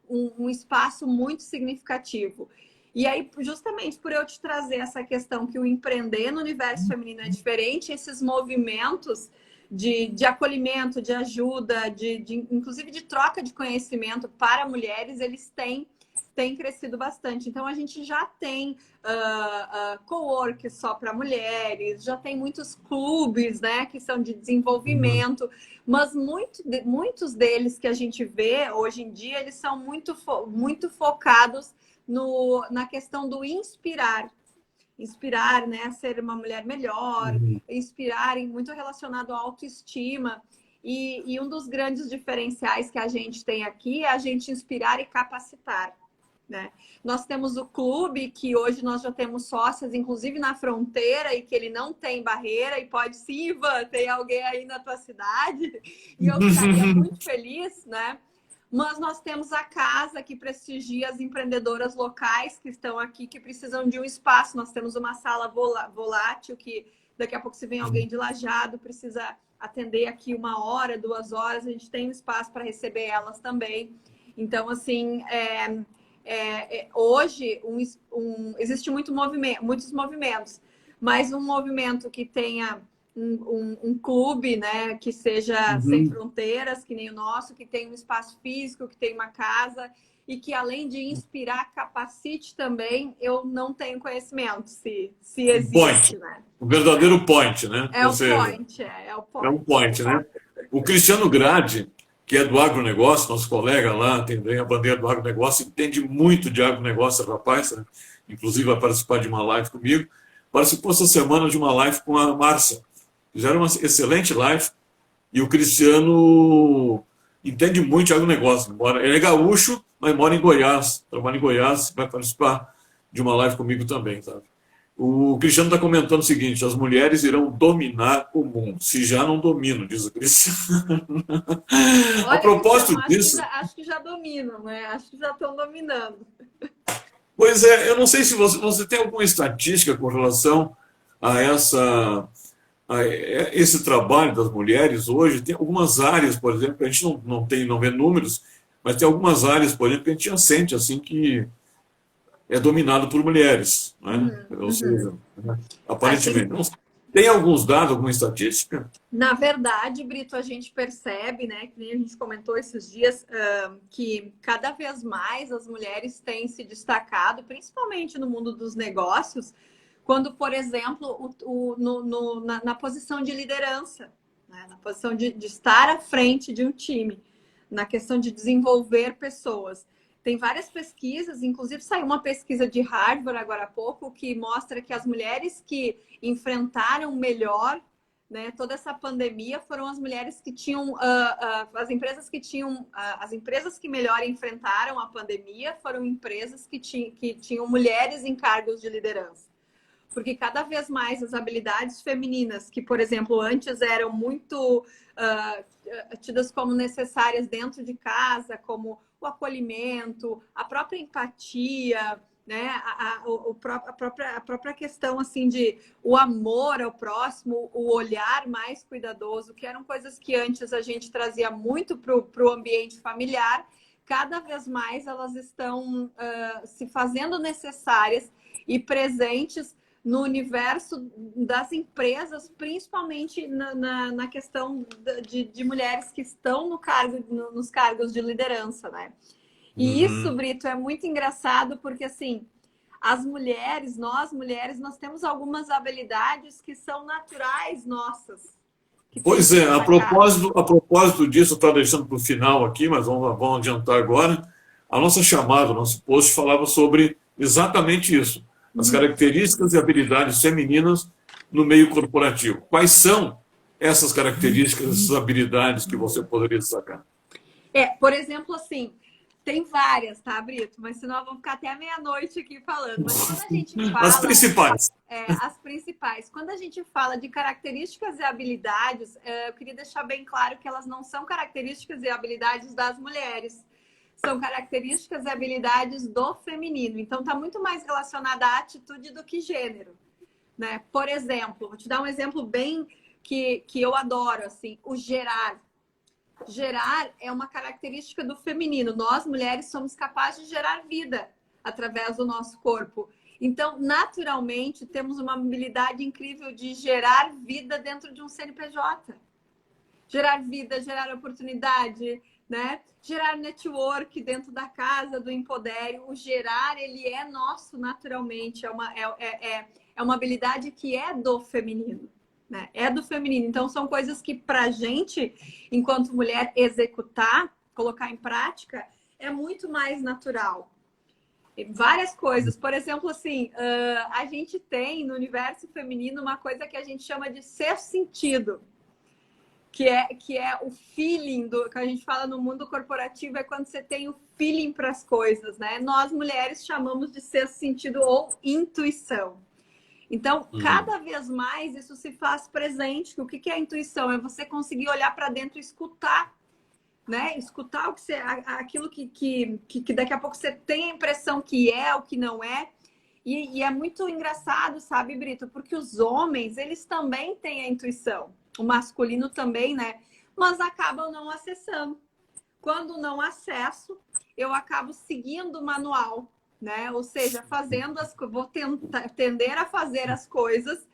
um espaço muito significativo. E aí, justamente por eu te trazer essa questão que o empreender no universo feminino é diferente, esses movimentos de acolhimento, de ajuda, inclusive de troca de conhecimento para mulheres, eles têm crescido bastante. Então, a gente já tem co-work só para mulheres, já tem muitos clubes, né, que são de desenvolvimento, mas muitos deles que a gente vê hoje em dia, eles são muito focados na questão do inspirar, né, a ser uma mulher melhor, inspirar muito relacionado à autoestima. E um dos grandes diferenciais que a gente tem aqui é a gente inspirar e capacitar, né? Nós temos o clube, que hoje nós já temos sócias, inclusive na fronteira, e que ele não tem barreira, e pode sim, Ivan, tem alguém aí na tua cidade, e eu ficaria muito feliz, né? Mas nós temos a casa que prestigia as empreendedoras locais que estão aqui, que precisam de um espaço. Nós temos uma sala volátil, que daqui a pouco, se vem alguém de Lajeado, precisa atender aqui 1 hora, 2 horas, a gente tem um espaço para receber elas também. Então, assim, hoje existe muitos movimentos, mas um movimento que tenha um clube, né, que seja sem fronteiras, que nem o nosso, que tem um espaço físico, que tem uma casa e que, além de inspirar, capacite também, eu não tenho conhecimento se existe, Point. né? O verdadeiro point, né? É o point. É um point, né? O Cristiano Grade, que é do agronegócio, nosso colega lá, tem a bandeira do agronegócio, entende muito de agronegócio, rapaz, né? Inclusive vai participar de uma live comigo. Participou essa semana de uma live com a Márcia. Fizeram uma excelente live e o Cristiano entende muito de agronegócio. Ele é gaúcho, mas mora em Goiás, trabalha em Goiás, vai participar de uma live comigo também, sabe? O Cristiano está comentando o seguinte: as mulheres irão dominar o mundo, se já não dominam, diz o Cristiano. Olha, a propósito disso... Acho que já dominam, né? Acho que já estão dominando. Pois é, eu não sei se você tem alguma estatística com relação a esse trabalho das mulheres hoje. Tem algumas áreas, por exemplo, que a gente não vê números, mas tem algumas áreas, por exemplo, que a gente já sente assim que é dominado por mulheres, né? Ou seja, né? Aparentemente. Tem alguns dados, alguma estatística? Na verdade, Brito, a gente percebe, né, que a gente comentou esses dias, que cada vez mais as mulheres têm se destacado, principalmente no mundo dos negócios, quando, por exemplo, na posição de liderança, né? Na posição de estar à frente de um time, na questão de desenvolver pessoas. Tem várias pesquisas, inclusive saiu uma pesquisa de Harvard agora há pouco, que mostra que as mulheres que enfrentaram melhor, né, toda essa pandemia foram as mulheres que tinham, as empresas que melhor enfrentaram a pandemia foram empresas que tinham mulheres em cargos de liderança. Porque cada vez mais as habilidades femininas, que, por exemplo, antes eram muito tidas como necessárias dentro de casa, como o acolhimento, a própria empatia, né? A própria questão assim de o amor ao próximo, o olhar mais cuidadoso, que eram coisas que antes a gente trazia muito para o ambiente familiar, cada vez mais elas estão se fazendo necessárias e presentes no universo das empresas, principalmente na questão de mulheres que estão nos cargos de liderança, né? E isso, Brito, é muito engraçado porque, assim, as mulheres, nós temos algumas habilidades que são naturais nossas. Pois é, a propósito disso, está deixando para o final aqui, mas vamos adiantar agora. A nossa chamada, o nosso post falava sobre exatamente isso, as características e habilidades femininas no meio corporativo. Quais são essas características, essas habilidades que você poderia destacar? Por exemplo, assim, tem várias, tá, Brito? Mas senão vamos ficar até meia-noite aqui falando. Mas quando a gente fala... As principais. As principais. Quando a gente fala de características e habilidades, eu queria deixar bem claro que elas não são características e habilidades das mulheres. São características e habilidades do feminino. Então, está muito mais relacionada à atitude do que gênero, né? Por exemplo, vou te dar um exemplo bem que eu adoro, assim, o gerar. Gerar é uma característica do feminino. Nós, mulheres, somos capazes de gerar vida através do nosso corpo. Então, naturalmente, temos uma habilidade incrível de gerar vida dentro de um CNPJ. Gerar vida, gerar oportunidade, né? Gerar network dentro da casa, do Empodere. O gerar, ele é nosso naturalmente. É uma habilidade que é do feminino. Né? É do feminino. Então, são coisas que, pra gente, enquanto mulher, executar, colocar em prática, é muito mais natural. E várias coisas. Por exemplo, assim, a gente tem no universo feminino uma coisa que a gente chama de sexto sentido, que é o feeling que a gente fala no mundo corporativo, é quando você tem o feeling para as coisas, né? Nós, mulheres, chamamos de sexto sentido ou intuição. Então, cada vez mais isso se faz presente. O que é a intuição? É você conseguir olhar para dentro e escutar, né? Escutar aquilo que daqui a pouco você tem a impressão que é, o que não é. E é muito engraçado, sabe, Brito? Porque os homens, eles também têm a intuição. O masculino também, né? Mas acabam não acessando. Quando não acesso, eu acabo seguindo o manual, né? Ou seja, vou tender a fazer as coisas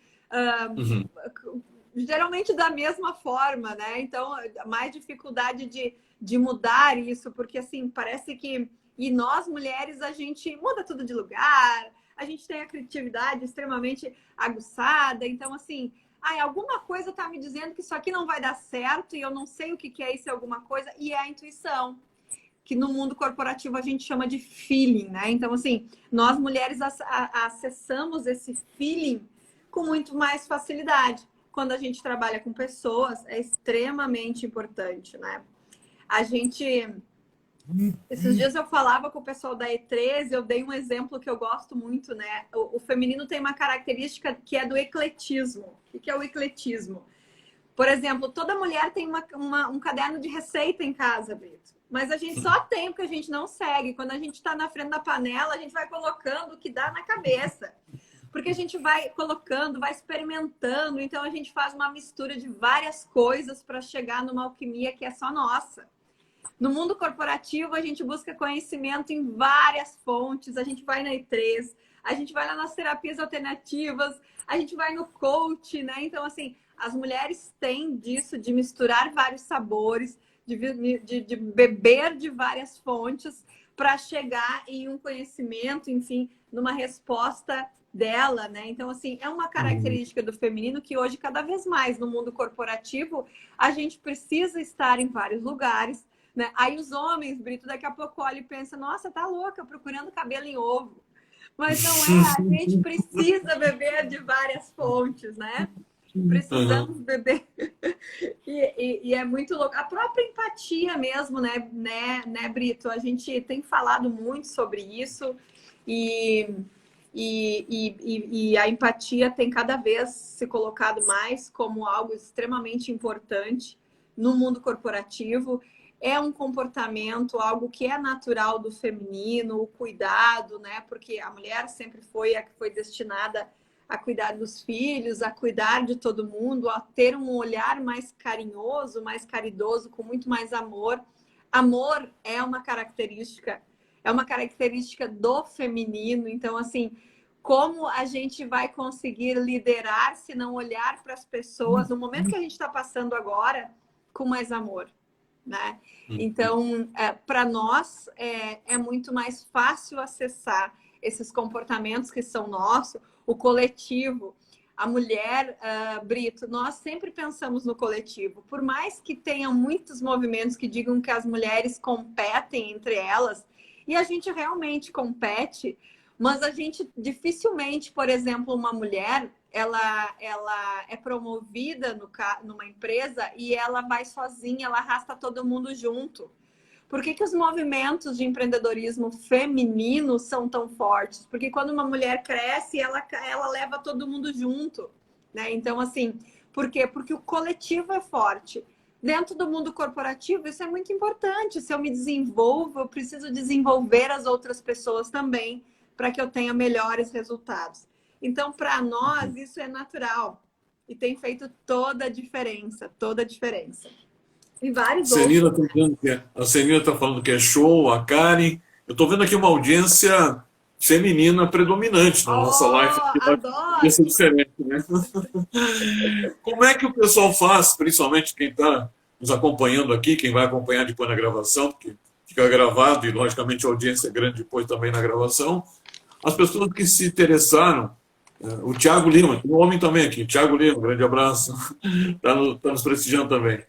geralmente da mesma forma, né? Então, mais dificuldade de mudar isso, porque assim, parece que... E nós, mulheres, a gente muda tudo de lugar, a gente tem a criatividade extremamente aguçada, então assim, alguma coisa tá me dizendo que isso aqui não vai dar certo e eu não sei o que é isso, alguma coisa, e é a intuição, que no mundo corporativo a gente chama de feeling, né? Então, assim, nós mulheres acessamos esse feeling com muito mais facilidade. Quando a gente trabalha com pessoas, é extremamente importante, né? Esses dias eu falava com o pessoal da E13, eu dei um exemplo que eu gosto muito, né? O feminino tem uma característica que é do ecletismo. O que é o ecletismo? Por exemplo, toda mulher tem um caderno de receita em casa, Brito. Mas a gente só tem porque a gente não segue. Quando a gente está na frente da panela, a gente vai colocando o que dá na cabeça. Porque a gente vai colocando, vai experimentando. Então, a gente faz uma mistura de várias coisas para chegar numa alquimia que é só nossa. No mundo corporativo, a gente busca conhecimento em várias fontes. A gente vai na E3, a gente vai lá nas terapias alternativas, a gente vai no coach, né? Então, assim, as mulheres têm disso, de misturar vários sabores, de beber de várias fontes para chegar em um conhecimento, enfim, numa resposta dela, né? Então, assim, é uma característica do feminino que hoje, cada vez mais no mundo corporativo, a gente precisa estar em vários lugares, né? Aí os homens, Brito, daqui a pouco olham e pensam, nossa, tá louca, procurando cabelo em ovo. Mas não é, a gente precisa beber de várias fontes, né? Precisamos beber. E é muito louco. A própria empatia mesmo, né, Brito? A gente tem falado muito sobre isso e a empatia tem cada vez se colocado mais como algo extremamente importante no mundo corporativo. é um comportamento, algo que é natural do feminino, o cuidado, né? Porque a mulher sempre foi a que foi destinada a cuidar dos filhos, a cuidar de todo mundo, a ter um olhar mais carinhoso, mais caridoso, com muito mais amor. Amor é uma característica do feminino. Então, assim, como a gente vai conseguir liderar se não olhar para as pessoas no momento que a gente está passando agora com mais amor, né? Então, para nós é muito mais fácil acessar esses comportamentos que são nossos, o coletivo. A mulher, Brito, nós sempre pensamos no coletivo. Por mais que tenham muitos movimentos que digam que as mulheres competem entre elas, e a gente realmente compete, mas a gente dificilmente, por exemplo, uma mulher, ela é promovida numa empresa e ela vai sozinha, ela arrasta todo mundo junto. Por que os movimentos de empreendedorismo feminino são tão fortes? Porque quando uma mulher cresce, ela leva todo mundo junto, né? Então, assim, por quê? Porque o coletivo é forte. Dentro do mundo corporativo, isso é muito importante. Se eu me desenvolvo, eu preciso desenvolver as outras pessoas também, para que eu tenha melhores resultados. Então, para nós, isso é natural. E tem feito toda a diferença, toda a diferença. E vários outros. A Senina está falando que é show, a Karen. Eu estou vendo aqui uma audiência feminina predominante na nossa live. Adoro! Isso é diferente, né? Como é que o pessoal faz, principalmente quem está nos acompanhando aqui, quem vai acompanhar depois na gravação, porque fica gravado e, logicamente, a audiência é grande depois também na gravação. As pessoas que se interessaram, o Thiago Lima, tem um homem também aqui, Thiago Lima, um grande abraço, está nos prestigiando também.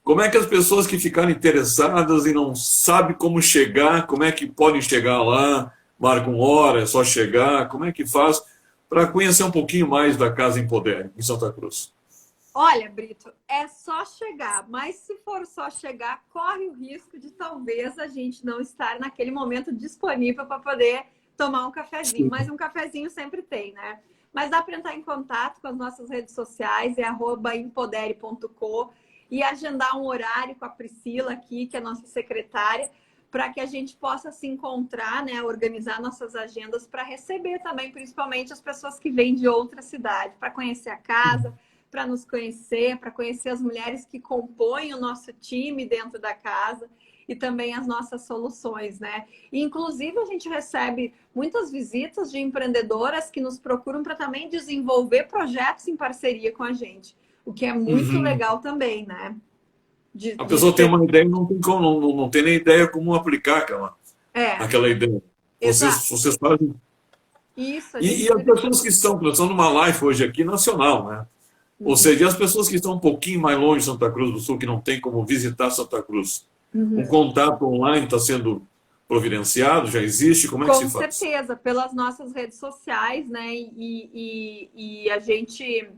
Como é que as pessoas que ficaram interessadas e não sabem como chegar, como é que podem chegar lá, marcam hora, é só chegar, como é que faz para conhecer um pouquinho mais da Casa Empodere, em Santa Cruz? Olha, Brito, é só chegar, mas se for só chegar, corre o risco de talvez a gente não estar naquele momento disponível para poder tomar um cafezinho, mas um cafezinho sempre tem, né? Mas dá para entrar em contato com as nossas redes sociais, é @empodere.co, e agendar um horário com a Priscila aqui, que é a nossa secretária, para que a gente possa se encontrar, né, organizar nossas agendas para receber também, principalmente as pessoas que vêm de outra cidade, para conhecer a casa, para nos conhecer, para conhecer as mulheres que compõem o nosso time dentro da casa e também as nossas soluções, né? E, inclusive, a gente recebe muitas visitas de empreendedoras que nos procuram para também desenvolver projetos em parceria com a gente, o que é muito legal também, né? A pessoa tem uma ideia e não tem nem ideia como aplicar aquela ideia. Vocês fazem. Isso, E as pessoas que estão numa live hoje aqui nacional, né? Ou seja, as pessoas que estão um pouquinho mais longe de Santa Cruz do Sul, que não tem como visitar Santa Cruz, um contato online está sendo providenciado, já existe? Como é que se faz? Com certeza, pelas nossas redes sociais, né? E a gente,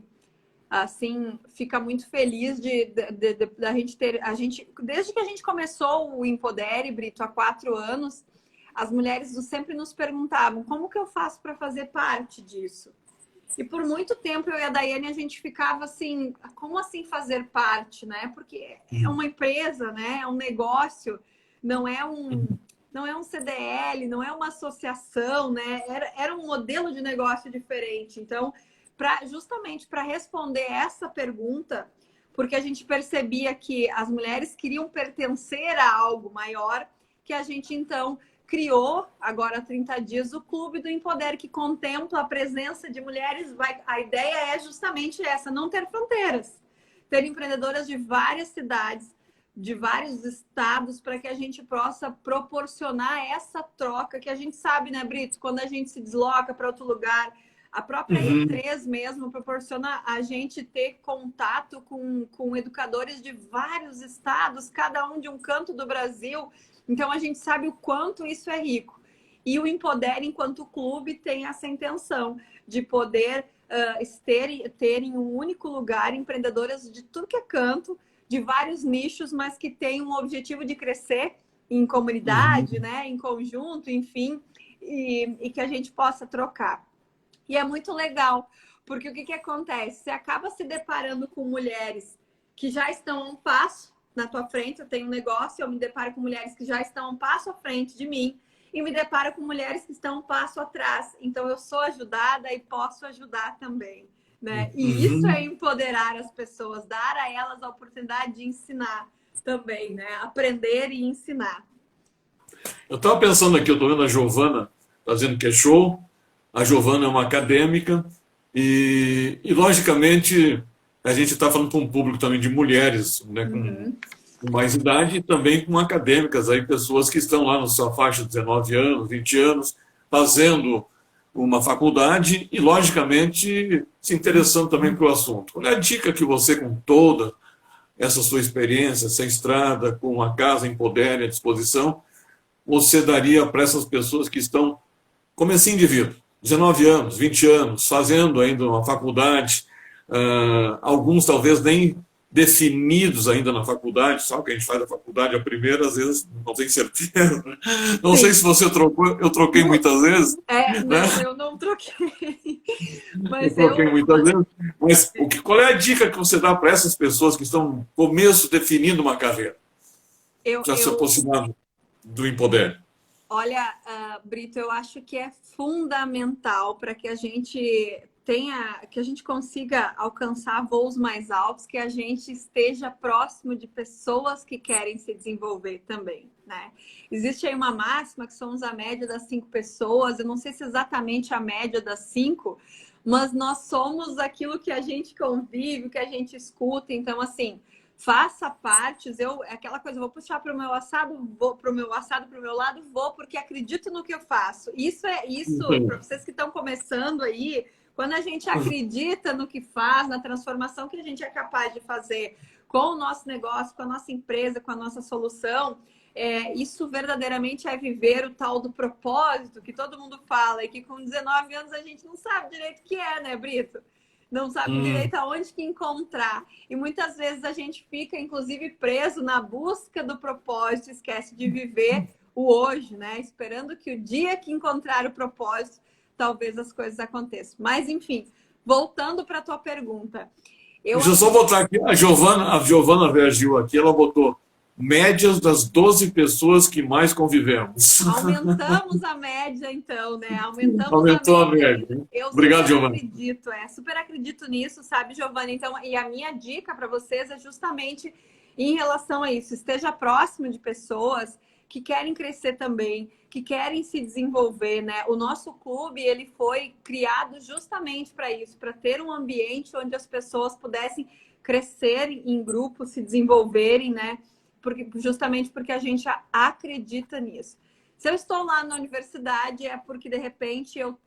assim, fica muito feliz da gente ter... desde que a gente começou o Empodere, Brito, há 4 anos, as mulheres sempre nos perguntavam como que eu faço para fazer parte disso? E por muito tempo eu e a Daiane, a gente ficava assim, como assim fazer parte, né? Porque é uma empresa, né? É um negócio, não é um CDL, não é uma associação, né? Era um modelo de negócio diferente. Então, justamente para responder essa pergunta, porque a gente percebia que as mulheres queriam pertencer a algo maior, que a gente então criou, agora há 30 dias, o Clube do Empodere, que contempla a presença de mulheres. A ideia é justamente essa, não ter fronteiras. Ter empreendedoras de várias cidades, de vários estados, para que a gente possa proporcionar essa troca, que a gente sabe, né, Brito? Quando a gente se desloca para outro lugar, a própria E3 mesmo proporciona a gente ter contato com educadores de vários estados, cada um de um canto do Brasil. Então, a gente sabe o quanto isso é rico. E o Empodere, enquanto clube, tem essa intenção de poder ter em um único lugar empreendedoras de tudo que é canto, de vários nichos, mas que tem um objetivo de crescer em comunidade, né, em conjunto, enfim, e que a gente possa trocar. E é muito legal, porque o que acontece? Você acaba se deparando com mulheres que já estão a um passo na tua frente, eu tenho um negócio, eu me deparo com mulheres que já estão um passo à frente de mim e me deparo com mulheres que estão um passo atrás. Então, eu sou ajudada e posso ajudar também, né? E isso é empoderar as pessoas, dar a elas a oportunidade de ensinar também, né? Aprender e ensinar. Eu estava pensando aqui, eu estou vendo a Giovana, está dizendo que é show. A Giovana é uma acadêmica e logicamente, a gente está falando para um público também de mulheres, né, com mais idade e também com acadêmicas, aí, pessoas que estão lá na sua faixa de 19 anos, 20 anos, fazendo uma faculdade e, logicamente, se interessando também pelo assunto. Qual é a dica que você, com toda essa sua experiência, essa estrada, com a Casa Empodere à disposição, você daria para essas pessoas que estão comecinho de vida, 19 anos, 20 anos, fazendo ainda uma faculdade, alguns talvez nem definidos ainda na faculdade, só que a gente faz a faculdade a primeira, às vezes não tem certeza. Não sei se você trocou, eu troquei muitas vezes. Não, eu não troquei. Mas eu troquei muitas vezes. Mas qual é a dica que você dá para essas pessoas que estão no começo definindo uma carreira? Já se aproximando do Empodere. Olha, Brito, eu acho que é fundamental para que a gente que a gente consiga alcançar voos mais altos, que a gente esteja próximo de pessoas que querem se desenvolver também, né? Existe aí uma máxima que somos a média das 5 pessoas, eu não sei se é exatamente a média das 5, mas nós somos aquilo que a gente convive, que a gente escuta, então assim, faça partes, aquela coisa, vou puxar para o meu assado, vou para o meu assado, para o meu lado, vou porque acredito no que eu faço. Isso, para vocês que estão começando aí, quando a gente acredita no que faz, na transformação que a gente é capaz de fazer com o nosso negócio, com a nossa empresa, com a nossa solução, isso verdadeiramente é viver o tal do propósito que todo mundo fala e que com 19 anos a gente não sabe direito o que é, né, Brito? Não sabe direito aonde que encontrar. E muitas vezes a gente fica, inclusive, preso na busca do propósito, esquece de viver o hoje, né? Esperando que o dia que encontrar o propósito, talvez as coisas aconteçam. Mas, enfim, voltando para a tua pergunta. Deixa eu só botar aqui, a Giovana reagiu aqui, ela botou médias das 12 pessoas que mais convivemos. Aumentamos a média, então, né? Aumentou a média. Obrigado, Giovana. Super acredito nisso, sabe, Giovana? Então, e a minha dica para vocês é justamente em relação a isso. Esteja próximo de pessoas que querem crescer também, que querem se desenvolver, né? O nosso clube, ele foi criado justamente para isso, para ter um ambiente onde as pessoas pudessem crescer em grupo, se desenvolverem, né? Justamente porque a gente acredita nisso. Se eu estou lá na universidade é porque, de repente, eu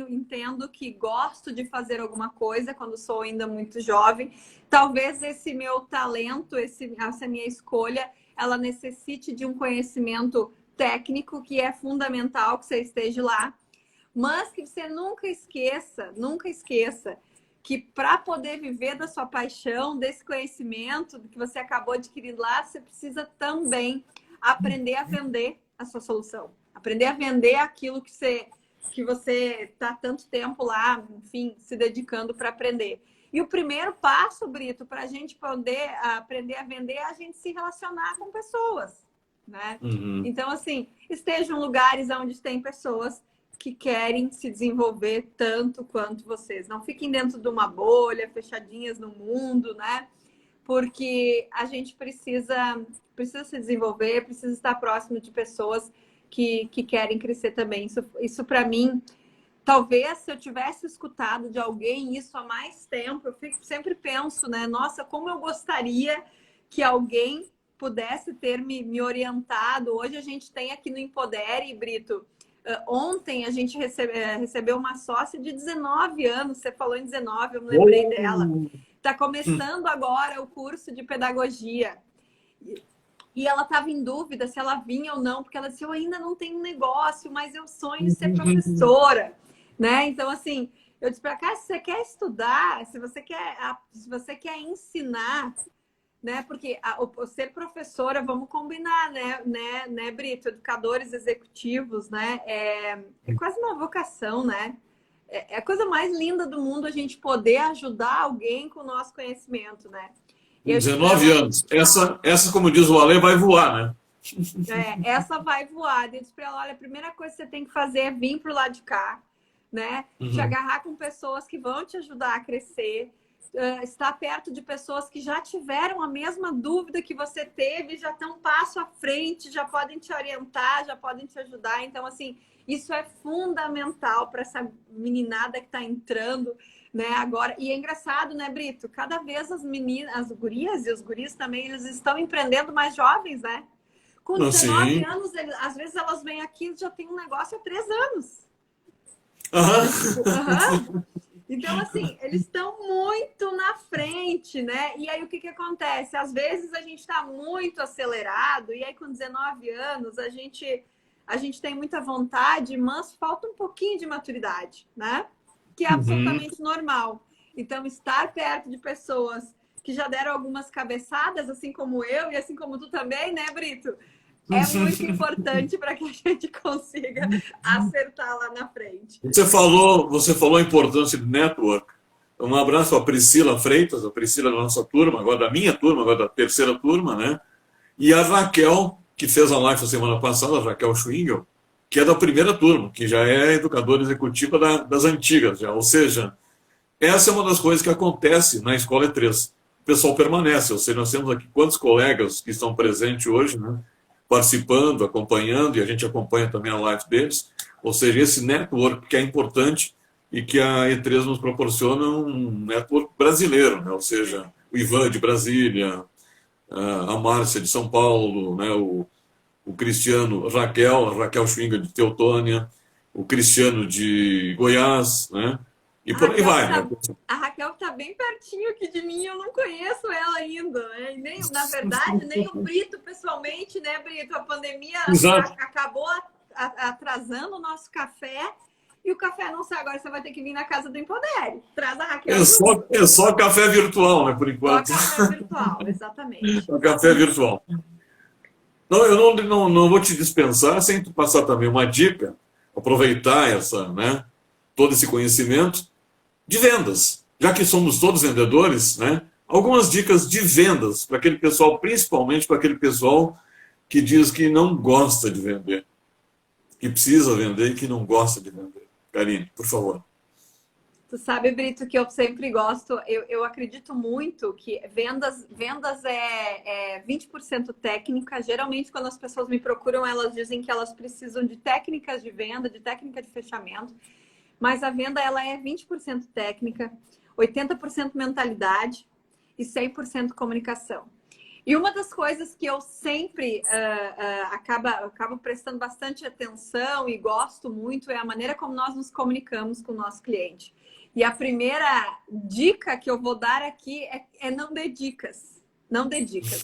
entendo que gosto de fazer alguma coisa quando sou ainda muito jovem. Talvez esse meu talento, essa minha escolha, ela necessite de um conhecimento técnico que é fundamental que você esteja lá. Mas que você nunca esqueça que para poder viver da sua paixão, desse conhecimento que você acabou de adquirir lá, você precisa também aprender a vender a sua solução. Aprender a vender aquilo que você está tanto tempo lá, enfim, se dedicando para aprender. E o primeiro passo, Brito, para a gente poder aprender a vender é a gente se relacionar com pessoas, né? Então, assim, estejam em lugares onde tem pessoas que querem se desenvolver tanto quanto vocês. Não fiquem dentro de uma bolha, fechadinhas no mundo, né? Porque a gente precisa se desenvolver, precisa estar próximo de pessoas que querem crescer também. Isso para mim, talvez se eu tivesse escutado de alguém isso há mais tempo, eu sempre penso, né? Nossa, como eu gostaria que alguém pudesse ter me orientado. Hoje a gente tem aqui no Empodere, Brito, ontem a gente recebeu uma sócia de 19 anos, você falou em 19, eu me lembrei dela. Está começando agora o curso de pedagogia. E ela estava em dúvida se ela vinha ou não, porque ela disse, eu ainda não tenho um negócio, mas eu sonho em ser professora, né? Então, assim, eu disse para cá, se você quer estudar, se você quer ensinar, né? Porque ser professora, vamos combinar, né, Brito? Educadores executivos, né? É quase uma vocação, né? É a coisa mais linda do mundo a gente poder ajudar alguém com o nosso conhecimento, né? Com Eu 19 espero anos. Essa, como diz o Ale, vai voar, né? essa vai voar. Eu disse para ela, olha, a primeira coisa que você tem que fazer é vir para o lado de cá, né? Te Uhum. agarrar com pessoas que vão te ajudar a crescer, estar perto de pessoas que já tiveram a mesma dúvida que você teve, já estão um passo à frente, já podem te orientar, já podem te ajudar. Então, assim, isso é fundamental para essa meninada que está entrando, né, agora. E é engraçado, né, Brito? Cada vez as meninas, as gurias e os guris também, eles estão empreendendo mais jovens, né? Com 19 Assim. anos, às vezes elas vêm aqui e já tem um negócio há 3 anos. Aham. Do tipo, aham. Então, assim, eles estão muito na frente, né? E aí, o que que acontece? Às vezes a gente está muito acelerado, e aí com 19 anos a gente tem muita vontade, mas falta um pouquinho de maturidade, né? Que é Uhum. absolutamente normal. Então, estar perto de pessoas que já deram algumas cabeçadas, assim como eu e assim como tu também, né, Brito? É muito importante para que a gente consiga acertar lá na frente. Você falou a importância do network. Um abraço para a Priscila Freitas, a Priscila da nossa turma, agora da minha turma, agora da terceira turma, né? E a Raquel, que fez a live a semana passada, a Raquel Schwingel, que é da primeira turma, que já é educadora executiva das antigas, já. Ou seja, essa é uma das coisas que acontece na Escola E3. O pessoal permanece, ou seja, nós temos aqui quantos colegas que estão presentes hoje, né? Participando, acompanhando, e a gente acompanha também a live deles. Ou seja, esse network que é importante e que a E3 nos proporciona um network brasileiro, né? Ou seja, o Ivan de Brasília, a Márcia de São Paulo, né? O Cristiano, a Raquel Schwinga de Teutônia, o Cristiano de Goiás, né? E A por aí Raquel vai, né? tá, a Raquel tá bem pertinho aqui de mim, eu não conheço ela ainda, né? E nem, na verdade, nem o Brito pessoalmente, né, Brito? A pandemia Exato. acabou atrasando o nosso café e o café não sai agora, você vai ter que vir na casa do Empodere. Traz a Raquel junto. É só café virtual, né, por Só enquanto. café virtual, exatamente. É café virtual. Não, eu não vou te dispensar sem tu passar também uma dica, aproveitar todo esse conhecimento de vendas. Já que somos todos vendedores, né? Algumas dicas de vendas para aquele pessoal, principalmente para aquele pessoal que diz que não gosta de vender, que precisa vender e que não gosta de vender. Karine, por favor. Tu sabe, Brito, que eu sempre gosto, eu acredito muito que vendas é 20% técnica. Geralmente, quando as pessoas me procuram, elas dizem que elas precisam de técnicas de venda, de técnica de fechamento. Mas a venda, ela é 20% técnica, 80% mentalidade e 100% comunicação. E uma das coisas que eu sempre acabo prestando bastante atenção e gosto muito é a maneira como nós nos comunicamos com o nosso cliente. E a primeira dica que eu vou dar aqui é não dê dicas. Não dê dicas.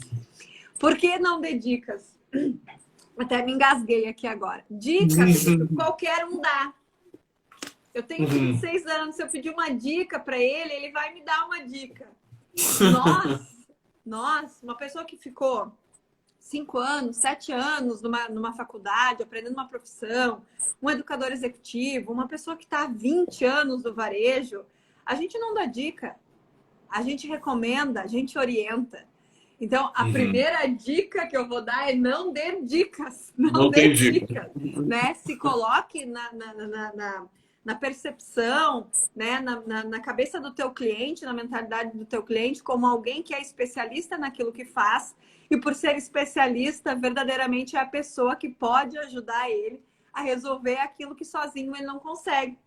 Por que não dê dicas? Até me engasguei aqui agora. Dica, Brito, qualquer um dá. Eu tenho 26 anos, se eu pedir uma dica para ele, ele vai me dar uma dica. Nós, uma pessoa que ficou 5 anos, 7 anos numa faculdade, aprendendo uma profissão, um educador executivo, uma pessoa que está há 20 anos no varejo, a gente não dá dica, a gente recomenda, a gente orienta. Então, a primeira dica que eu vou dar é não dê dicas, não Não dê tem dica. dicas, né? Se coloque na percepção, né? Na cabeça do teu cliente, na mentalidade do teu cliente, como alguém que é especialista naquilo que faz. E por ser especialista, verdadeiramente é a pessoa que pode ajudar ele a resolver aquilo que sozinho ele não consegue.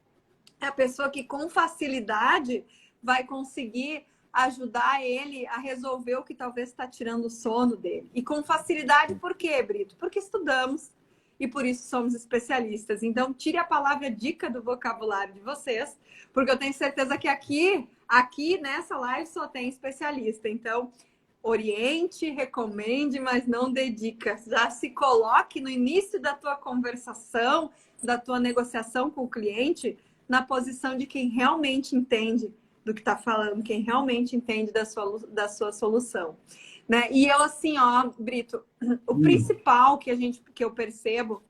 É a pessoa que com facilidade vai conseguir ajudar ele a resolver o que talvez está tirando o sono dele. E com facilidade, por quê, Brito? Porque estudamos e por isso somos especialistas. Então, tire a palavra dica do vocabulário de vocês, porque eu tenho certeza que aqui nessa live só tem especialista. Então, oriente, recomende, mas não dê dicas. Já se coloque no início da tua conversação, da tua negociação com o cliente, na posição de quem realmente entende do que está falando, quem realmente entende da sua solução. Né? E eu, assim, ó, Brito, o principal que eu percebo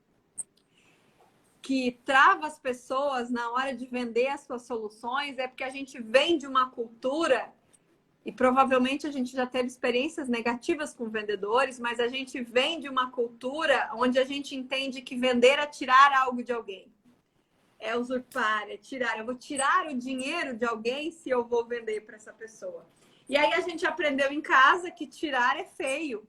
que trava as pessoas na hora de vender as suas soluções é porque a gente vem de uma cultura e provavelmente a gente já teve experiências negativas com vendedores, mas a gente vem de uma cultura onde a gente entende que vender é tirar algo de alguém. É usurpar, é tirar. Eu vou tirar o dinheiro de alguém se eu vou vender para essa pessoa. E aí a gente aprendeu em casa que tirar é feio,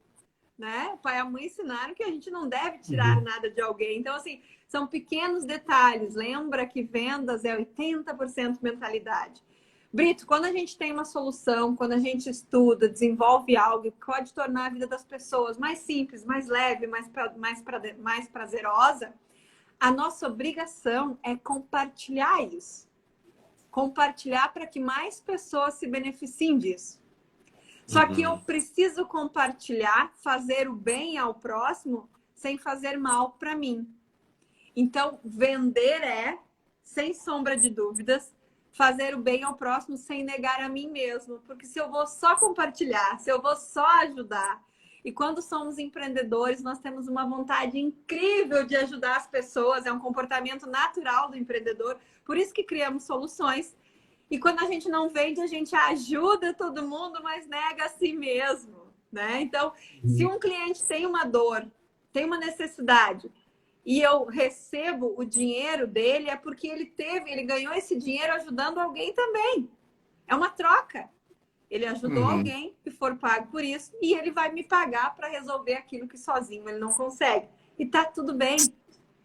né? O pai e a mãe ensinaram que a gente não deve tirar nada de alguém. Então, assim, são pequenos detalhes. Lembra que vendas é 80% mentalidade. Brito, quando a gente tem uma solução, quando a gente estuda, desenvolve algo que pode tornar a vida das pessoas mais simples, mais leve, mais prazerosa, a nossa obrigação é compartilhar isso. Compartilhar para que mais pessoas se beneficiem disso. Só que eu preciso compartilhar, fazer o bem ao próximo sem fazer mal para mim. Então, vender é, sem sombra de dúvidas, fazer o bem ao próximo sem negar a mim mesmo. Porque se eu vou só compartilhar, se eu vou só ajudar, e quando somos empreendedores, nós temos uma vontade incrível de ajudar as pessoas, é um comportamento natural do empreendedor, por isso que criamos soluções. E quando a gente não vende, a gente ajuda todo mundo, mas nega a si mesmo, né? Então, se um cliente tem uma dor, tem uma necessidade, e eu recebo o dinheiro dele, é porque ele ganhou esse dinheiro ajudando alguém também. É uma troca. Ele ajudou alguém e for pago por isso, e ele vai me pagar para resolver aquilo que sozinho ele não consegue. E tá tudo bem.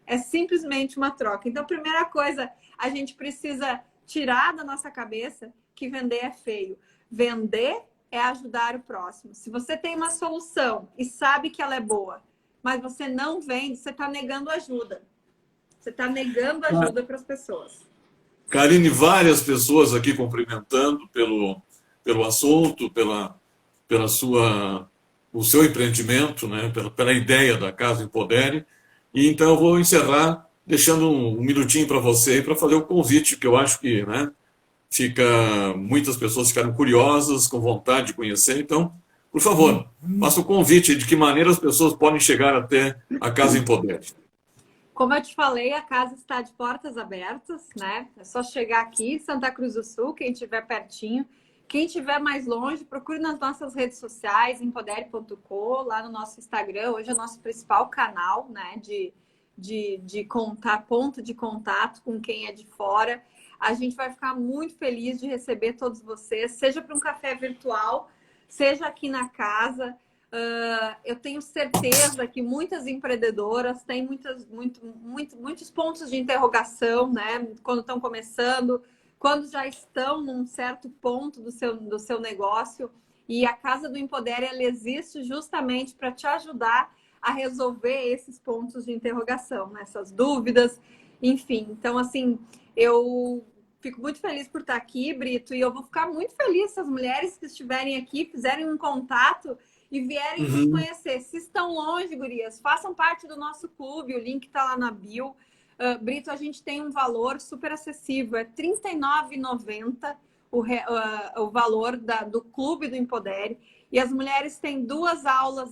É simplesmente uma troca. Então, primeira coisa, a gente precisa tirar da nossa cabeça que vender é feio. Vender é ajudar o próximo. Se você tem uma solução e sabe que ela é boa, mas você não vende, você está negando ajuda. Você está negando ajuda para as pessoas. Karine, várias pessoas aqui cumprimentando pelo assunto, o seu empreendimento, né? pela ideia da Casa Empodere. E então eu vou encerrar deixando um minutinho para você para fazer o convite, que eu acho que, né, muitas pessoas ficaram curiosas, com vontade de conhecer. Então, por favor, faça o convite de que maneira as pessoas podem chegar até a Casa Empodere. Como eu te falei, a casa está de portas abertas, né? É só chegar aqui, Santa Cruz do Sul, quem estiver pertinho. Quem estiver mais longe, procure nas nossas redes sociais, empodere.com, lá no nosso Instagram. Hoje é o nosso principal canal, né, de ponto de contato com quem é de fora. A gente vai ficar muito feliz de receber todos vocês, seja para um café virtual, seja aqui na casa. Eu tenho certeza que muitas empreendedoras têm muitos pontos de interrogação, né? Quando estão começando, quando já estão num certo ponto do seu negócio. E a Casa do Empodere, ela existe justamente para te ajudar a resolver esses pontos de interrogação, né? Essas dúvidas, enfim. Então, assim, eu fico muito feliz por estar aqui, Brito, e eu vou ficar muito feliz se as mulheres que estiverem aqui fizerem um contato e vierem nos conhecer. Se estão longe, gurias, façam parte do nosso clube, o link está lá na bio. Brito, a gente tem um valor super acessível, é R$ 39,90 o valor do Clube do Empodere. E as mulheres têm 2 aulas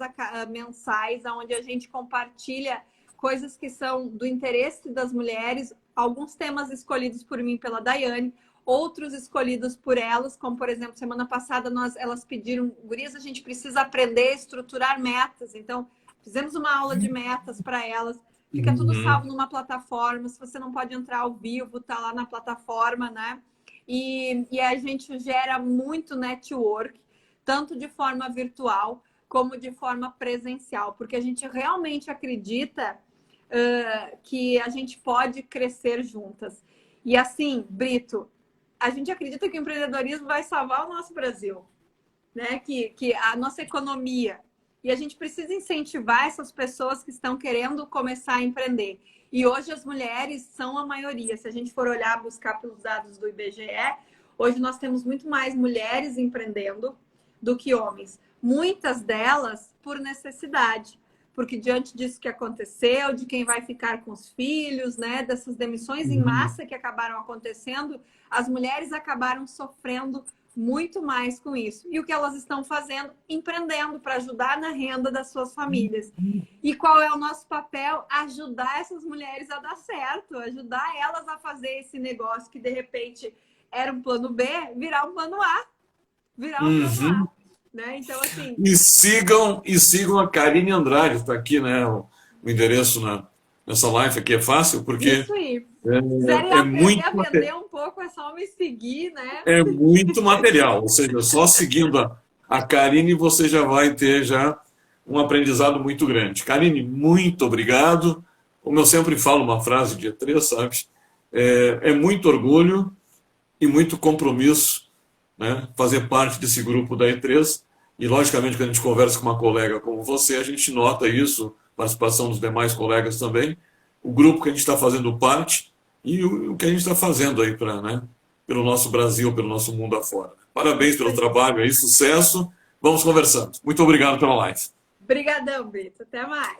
mensais, onde a gente compartilha coisas que são do interesse das mulheres, alguns temas escolhidos por mim e pela Daiane, outros escolhidos por elas, como, por exemplo, semana passada elas pediram, gurias, a gente precisa aprender a estruturar metas. Então, fizemos uma aula de metas para elas. Fica tudo salvo numa plataforma. Se você não pode entrar ao vivo, tá lá na plataforma, né? E a gente gera muito network, tanto de forma virtual como de forma presencial, porque a gente realmente acredita que a gente pode crescer juntas. E assim, Brito, a gente acredita que o empreendedorismo vai salvar o nosso Brasil, né? Que a nossa economia. E a gente precisa incentivar essas pessoas que estão querendo começar a empreender. E hoje as mulheres são a maioria. Se a gente for olhar, buscar pelos dados do IBGE, hoje nós temos muito mais mulheres empreendendo do que homens. Muitas delas por necessidade. Porque diante disso que aconteceu, de quem vai ficar com os filhos, né, dessas demissões em massa que acabaram acontecendo, as mulheres acabaram sofrendo muito mais com isso. E o que elas estão fazendo? Empreendendo para ajudar na renda das suas famílias. E qual é o nosso papel? Ajudar essas mulheres a dar certo, ajudar elas a fazer esse negócio que de repente era um plano B, virar um plano A. virar um jogo lá, né? Então, assim... E sigam a Karine Andrade, está aqui, né, o endereço nessa live aqui, é fácil, porque Isso aí. Se quiserem é aprender a muito vender um pouco, é só me seguir, né? é muito material, ou seja, só seguindo a Karine você já vai ter já um aprendizado muito grande. Karine, muito obrigado. Como eu sempre falo uma frase de E3, sabe? É muito orgulho e muito compromisso, né, fazer parte desse grupo da E3. E, logicamente, quando a gente conversa com uma colega como você, a gente nota isso, participação dos demais colegas também, o grupo que a gente está fazendo parte e o que a gente está fazendo aí né, pelo nosso Brasil, pelo nosso mundo afora. Parabéns pelo trabalho aí, sucesso. Vamos conversando. Muito obrigado pela live. Obrigadão, Brito. Até mais.